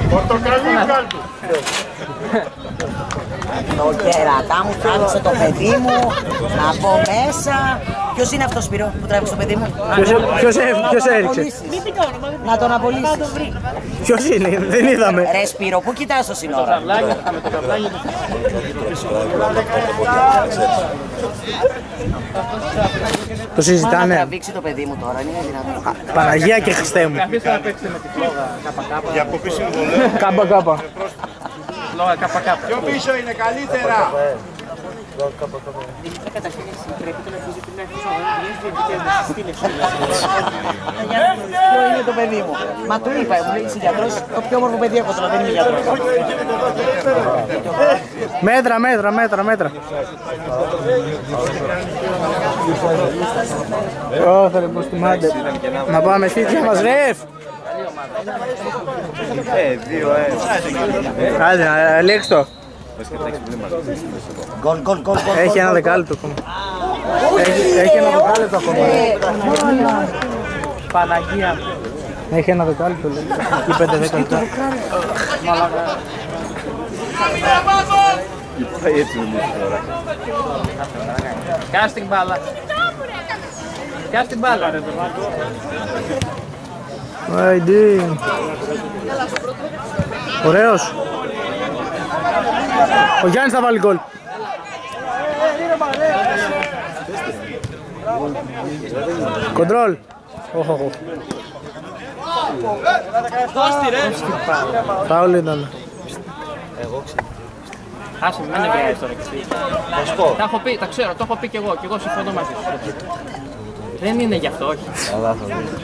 Speaker 8: Πορτοκαλί κάλτου.
Speaker 3: Το κερατά μου τράβηξε το παιδί μου, να πω μέσα. Ποιος είναι αυτός, Σπύρο, που τράβηξε το παιδί μου?
Speaker 5: Ποιος έριξε?
Speaker 3: Να τον απολύσεις.
Speaker 5: Ποιος είναι, δεν είδαμε.
Speaker 3: Ρε Σπύρο, πού κοιτάς το σύνορα?
Speaker 5: Το συζητάνε.
Speaker 3: Να τραβήξει το παιδί μου τώρα, είναι δυνατόν?
Speaker 5: Παναγία και Χριστέ μου.
Speaker 1: Αφήστε να παίξετε με τη φλόγα ΚΚ.
Speaker 8: Για από πίσω συμβολέ.
Speaker 5: Κάμπα.
Speaker 1: Φλόγα ΚΚ.
Speaker 8: Πιο πίσω είναι καλύτερα.
Speaker 3: Ποιο είναι το παιδί μου? Μα του είπα, μου λέει είσαι γιατρός, το πιο όμορφο παιδί έχω τώρα, δεν είμαι γιατρός.
Speaker 5: Μέτρα. Ω, θα ρεμπούς τη μάντε. Να πάμε σπίτια μας, ρεφ. 2-1. Άντε, ελέγξ' το.
Speaker 3: Γκολ.
Speaker 5: Έχει ένα δεκάλεπτο ακόμα. Έχει ένα δεκάλεπτο ακόμα.
Speaker 1: Παναγία.
Speaker 5: Έχει ένα δεκάλεπτο, λέει. Ή 5-10 λεπτά.
Speaker 4: Πάει έτσι νομίζω τώρα.
Speaker 1: Κάνε την μπάλα. Κάνε την μπάλα.
Speaker 5: Αϊντή. Ωραίος. Ο Γιάννης θα βάλει γκολ. Κοντρόλ. Φάουλ ήταν.
Speaker 1: Άσε μην είναι βιάζεις τώρα. Τα έχω πει, τα ξέρω, το έχω πει κι εγώ συμφωνώ μαζί σου. Δεν είναι γι' αυτό, όχι.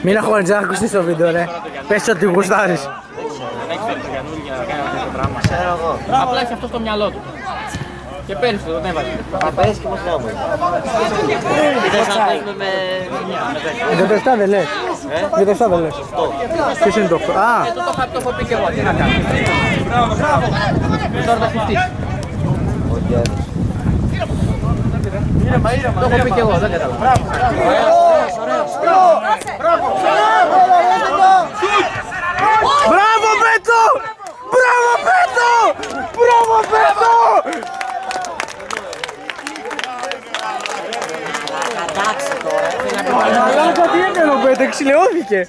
Speaker 5: Μην αγχώνεις, δεν ακουστείς το βίντεο, ρε. Πες ότι γουστάρεις.
Speaker 1: Δεν ξέρει το Γιαννούλη για να κάνει αυτό το πράγμα. Απλά έχει αυτό στο μυαλό του. Και πέρυσι τον έβαλε.
Speaker 9: Πέρυσι και μοσιά μου. Είδες να παίζουμε με 9, με 10.
Speaker 5: Για το 7 δεν λες. Για το 7 δεν λες. Ποιος είναι το 8? Α!
Speaker 1: Το έχω πει και εγώ, τι να κάνω. Τώρα θα χουστείς. Το έχω πει και εγώ, δεν κατάλαβα.
Speaker 5: Μπράβο Πέτο! Μπράβο Πέτο! Μπράβο Πέτο! Μαλάκα τι έκανε ο Πέτο, εξηλαιώθηκε.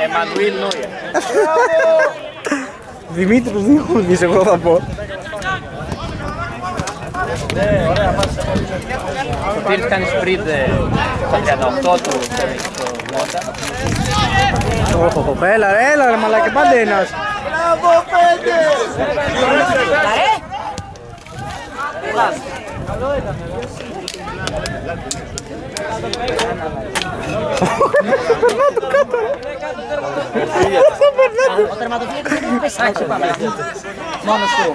Speaker 1: Εμμανουήλ Νόιερ.
Speaker 5: Δημήτρης Διχούδης, εγώ θα πω.
Speaker 1: Ο Πύρης κάνει σπριντ στα 38 του Μότα.
Speaker 5: Έλα ρε μαλάκα, πάντα ένας.
Speaker 8: Μπράβο Πέντε!
Speaker 3: Ο τερματοφύλακας δεν έχει πέσει έξω, πάμε. Μόνος του.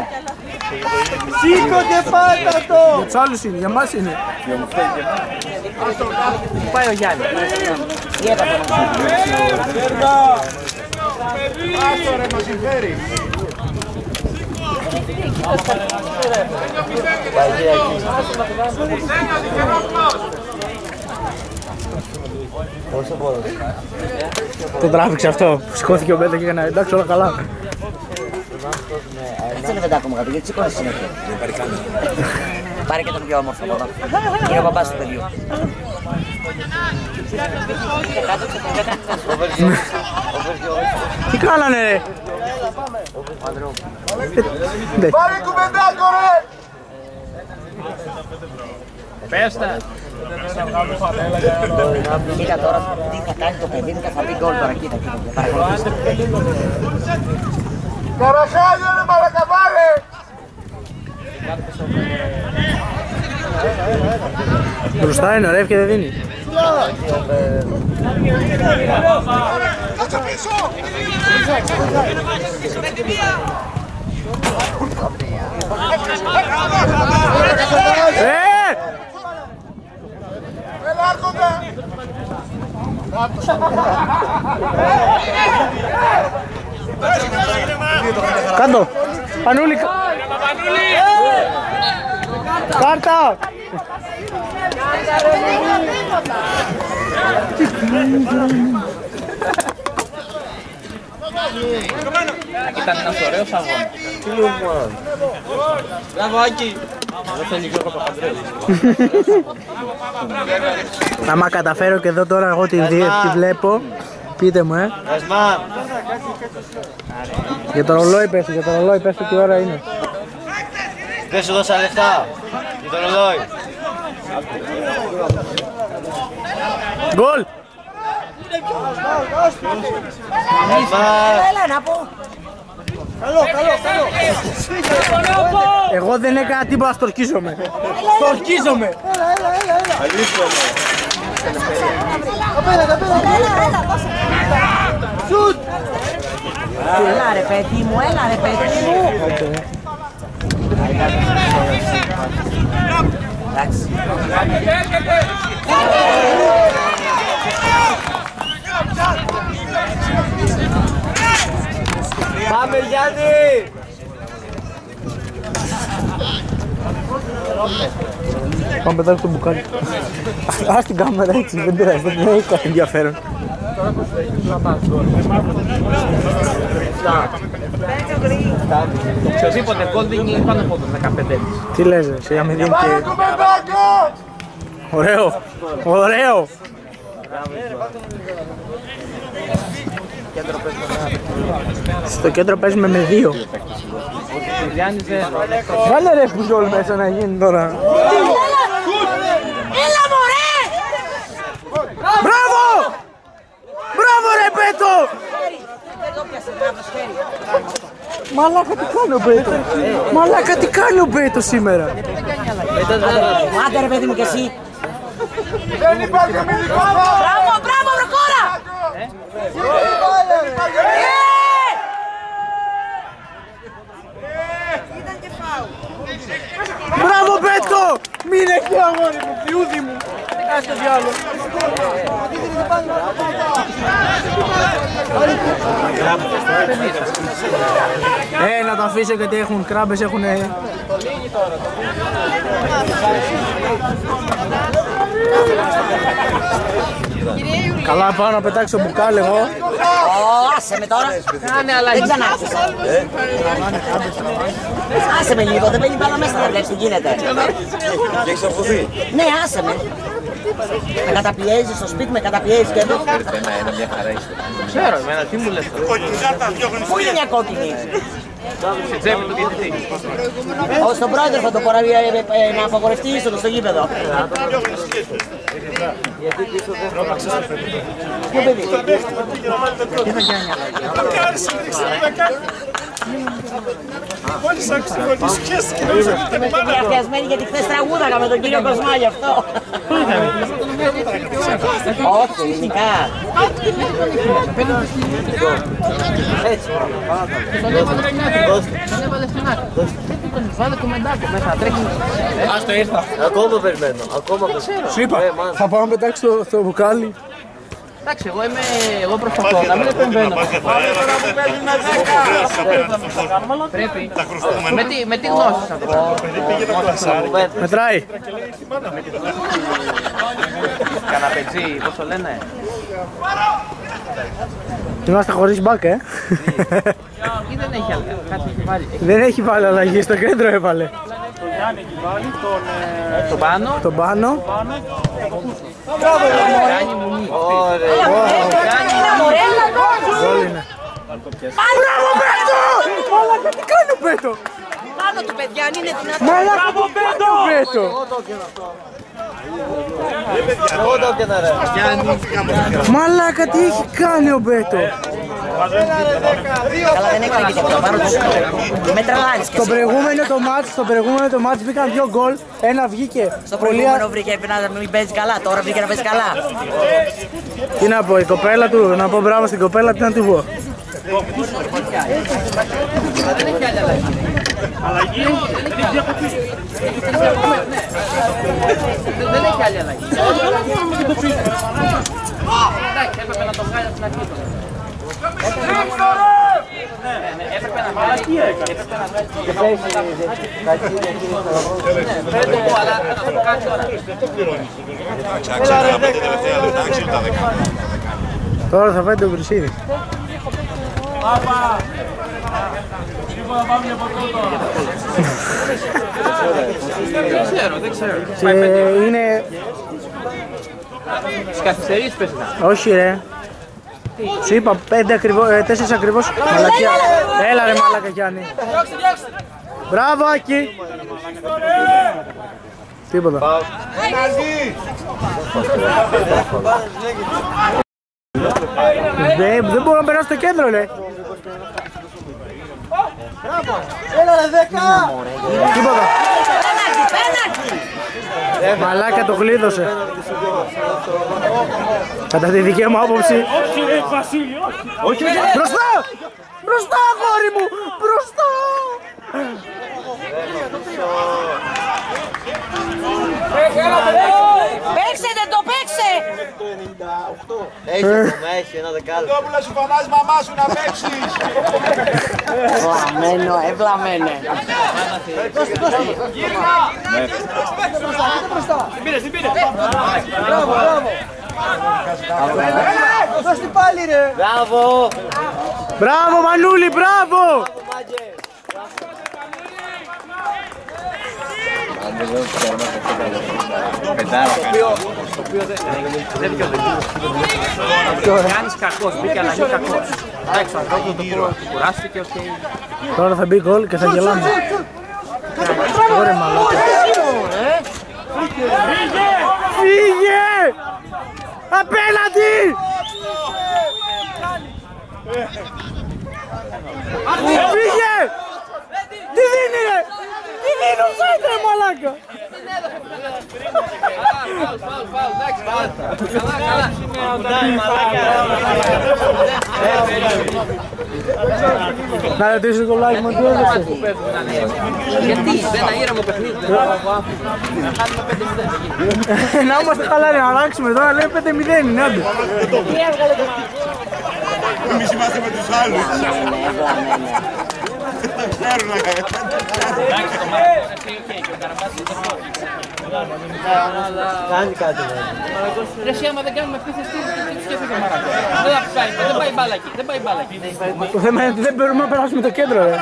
Speaker 8: Σήκω και πάτα το!
Speaker 5: Για τους άλλους είναι, για μας είναι.
Speaker 1: Πού πάει ο Γιάννης?
Speaker 3: Τι έπατε μας.
Speaker 8: Άστο ρε, μας συμφέρει.
Speaker 5: Το τράβηξε αυτό, σηκώθηκε ο Μπέντα και έκανε εντάξει όλα καλά.
Speaker 3: Κάτσε λεβεντάκο μου κάτω, γιατί σηκώνεις συνέχεια. Πάρε και τον πιο όμορφο από εδώ. Είναι ο μπαμπάς του παιδιού.
Speaker 5: Τι κάνανε ρε!
Speaker 8: Πάρε κουμπεντάκο ρε!
Speaker 1: Πες τα!
Speaker 3: Κοίτα τώρα τι θα κάνει το παιδί μου και θα πει γκολ τώρα. Κοίτα, παρακολουθήστε.
Speaker 8: Καραχάλιο ρε μαλακαβάρε!
Speaker 5: Μπροστά είναι ωραία και δεν δίνει.
Speaker 8: Κάτσε πίσω! Έλα άρχοντα!
Speaker 5: Κάτω! Πανούλη! Κάρτα!
Speaker 1: Ήταν ένας ωραίος αγώνας.
Speaker 2: Μπράβο Άκη!
Speaker 1: Δεν θέλει Γιώργο Παπαντρέου.
Speaker 5: Άμα καταφέρω και εδώ τώρα εγώ τη βλέπω, πείτε μου
Speaker 2: Ρασμάν!
Speaker 5: Για το ρολόι πες τι ώρα είναι.
Speaker 2: Δεν σου δώσα λεφτά για το ρολόι.
Speaker 5: Γκολ!
Speaker 3: Έλα να πω.
Speaker 5: Εγώ δεν έκανα τίποτα, στορκίζομαι. Στορκίζομαι!
Speaker 3: Έλα ρε παιδί μου, έλα ρε παιδί μου. Εντάξει.
Speaker 2: Πάμε Γιάννη!
Speaker 5: Πάμε πετάξω το μπουκάλι. Ας την κάμερα έτσι, δεν πειράζει, δεν έχει κάτι ενδιαφέρον.
Speaker 1: Οποιοδήποτε γκολ δίνει πάνω από το 15.
Speaker 5: Τι λες ρε, σε αμυδίν και... Ωραίο, ωραίο! Στο κέντρο παίζουμε με 2. Βάλε ρε Πουζόλ μέσα να γίνει τώρα.
Speaker 3: Έλα μωρέ!
Speaker 5: Μπράβο! Μπράβο ρε Πέτο! Μαλάκα τι κάνει ο Πέτο! Μαλάκα τι κάνει ο Πέτο σήμερα!
Speaker 3: Άντε ρε παιδί μου και εσύ.
Speaker 8: Δεν υπάρχει αμυντικό φάουλ!
Speaker 3: Μπράβο, μπράβο βροκόρα!
Speaker 5: Μπράβο Πέτο! Μην έχει αγόρι μου, πιούδι μου! Κάτσε το διάλογο! Να το αφήσω γιατί έχουν κράμπες, έχουν... Καλά πάω να πετάξω μπουκάλι εγώ.
Speaker 3: Άσε με τώρα. Δεν ξανάρχισα. Άσε με λίγο, δεν μπαίνει μπάλα μέσα, δεν βλέπεις τι γίνεται.
Speaker 2: Και έχεις αρθωθεί.
Speaker 3: Ναι, άσε με. Με καταπιέζεις στο σπίτι, με καταπιέζεις και εδώ.
Speaker 1: Ξέρω, εμένα τι μου λες τώρα.
Speaker 3: Πού είναι μια κόκκινη?
Speaker 1: Στην τσέπη του διαιτητή.
Speaker 3: Στον πρόεδρο θα το πω να απαγορευτεί είσοδο στο γήπεδο. Ποιο παιδί?
Speaker 8: Μόλις άκουσα το γονείς πιέστηκε.
Speaker 3: Είμαι και διαφιασμένη γιατί χθες τραγούδαγα με τον κύριο Κοσμά γι' αυτό. Όχι, ελληνικά.
Speaker 1: Έτσι. Δεν έβαλε στην άκρη. Βάλε κομμεντάκο μέσα, τρέχει. Ας το ήρθα.
Speaker 9: Ακόμα περιμένω, ακόμα περιμένω.
Speaker 5: Σου είπα, θα πάω να πετάξω το μπουκάλι.
Speaker 1: Εντάξει, εγώ προσπαθώ να μην επεμβαίνω. Πρέπει. Με τι γνώση θα το
Speaker 5: Μετράει.
Speaker 1: Καναπετζή, πώς το λένε.
Speaker 5: Είμαστε χωρίς μπακ,
Speaker 1: Ή δεν έχει αλλαγή, κάτι έχει βάλει.
Speaker 5: Δεν έχει βάλει αλλαγή, στο κέντρο έβαλε.
Speaker 7: Γιάννη εκεί πάλι,
Speaker 1: τον Πάνο.
Speaker 5: Τον Πάνο.
Speaker 1: Γιάννη Μουνί.
Speaker 5: Γκολ είναι. Μπράβο Πέτο! Μαλάκα, τι κάνει ο Πέτο!
Speaker 3: Πάνω του παιδιά, αν είναι δυνατό.
Speaker 5: Μαλάκα, τι κάνει ο Πέτο! Μαλάκα, τι έχει κάνει ο Πέτο!
Speaker 3: Καλά, δεν έκανε και τίποτα. Πάνω του. Με τραλάρεις και εσύ.
Speaker 5: Στο προηγούμενο το μάτς μπήκαν 2 γκολ, ένα βγήκε.
Speaker 3: Στο προηγούμενο βρήκε να μην παίζει καλά, τώρα βρήκε να παίζει καλά.
Speaker 5: Τι να πω, η κοπέλα του, να πω μπράβο στην κοπέλα, τι να του πω.
Speaker 1: Δεν έχει άλλη αλλαγή.
Speaker 7: αλλαγή.
Speaker 1: Δεν έχει άλλη αλλαγή. Εντάξει, έπρεπε να το βγάλει από την αρχή. Έπρεπε να βγάλει.
Speaker 7: Τι έκανε.
Speaker 1: Δεν το πω, αλλά θα το κάνει τώρα.
Speaker 5: Τώρα θα φάει το Βρυσίδη.
Speaker 7: Πάπα! Σίγουρα πάμε για ποτό τώρα.
Speaker 1: Δεν ξέρω.
Speaker 5: Και είναι...
Speaker 1: Στις καθυστερήσεις πες ήταν.
Speaker 5: Όχι ρε. Σου είπα 4 ακριβώς. Μαλακία. Έλα ρε μαλακα Γιάννη. Μπράβο Άκη. Τίποτα. Δεν μπορώ να περάσω στο κέντρο ρε. Έλα ρε 10. Τίποτα. Μαλάκα το γλίδωσε. Κατά τη δική μου άποψη.
Speaker 7: Όχι ρε Βασίλη, όχι.
Speaker 5: Μπροστά! Μπροστά αγόρι μου! Μπροστά!
Speaker 3: Παίξετε το, παίξε!
Speaker 9: Έχει ένα δεκάλεπτο.
Speaker 8: Κόπουλα σου φωνάζει μαμά σου να παίξεις.
Speaker 3: Βλαμμένο, ευλαμμένε.
Speaker 7: Την πήρε.
Speaker 5: Μπράβο, μπράβο! Δώσ' την πάλι ρε!
Speaker 9: Μπράβο!
Speaker 5: Μπράβο Μανούλη, μπράβο!
Speaker 1: Το οποίο δεν δικαιολογεί. Κάνεις κακός, μπήκε αλλαγή κακός. Εντάξει, ο ανθρώπου του κουράστηκε, οκ.
Speaker 5: Τώρα θα μπει γκολ και θα γελάμε. Ωραία μαλάκα. Φύγε! Απέναντι! Φύγε! Τι δίνει ρε! Τι δίνει ο Σάιτ ρε μαλάκα! Να ρωτήσω το like μου τι έδωσε.
Speaker 1: Γιατί, δεν είναι ήρεμο παιχνίδι.
Speaker 5: Να είμαστε χαλάροι, να αλλάξουμε τώρα, λέει 5-0 είναι άντε.
Speaker 8: Εμείς είμαστε με τους άλλους.
Speaker 9: Κάνει κάτι.
Speaker 1: Ρε εσύ άμα δεν κάνουμε επίθεση, τι σκέφτεται ο Μαράκος. Δεν θα κάνει, δεν πάει μπάλα εκεί, δεν πάει μπάλα εκεί.
Speaker 5: Το θέμα είναι ότι δεν μπορούμε να περάσουμε το κέντρο ρε.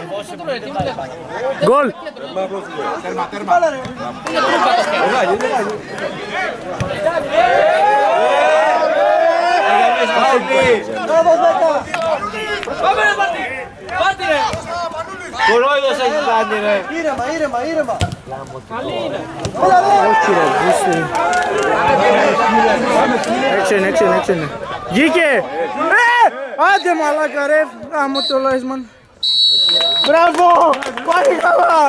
Speaker 5: Γκολ!
Speaker 1: Είναι τρούπα το κέντρο. Πάμε ρε Μάρτι! Μάρτι ρε!
Speaker 9: Κορόιδος έχει κάνει ρε.
Speaker 5: Ήρεμα. Όχι ρε, βούστε. Έξω. Βγήκε! Άντε μαλάκα ρε, γάμο το Λάισμαν. Μπράβο! Πάει καλά!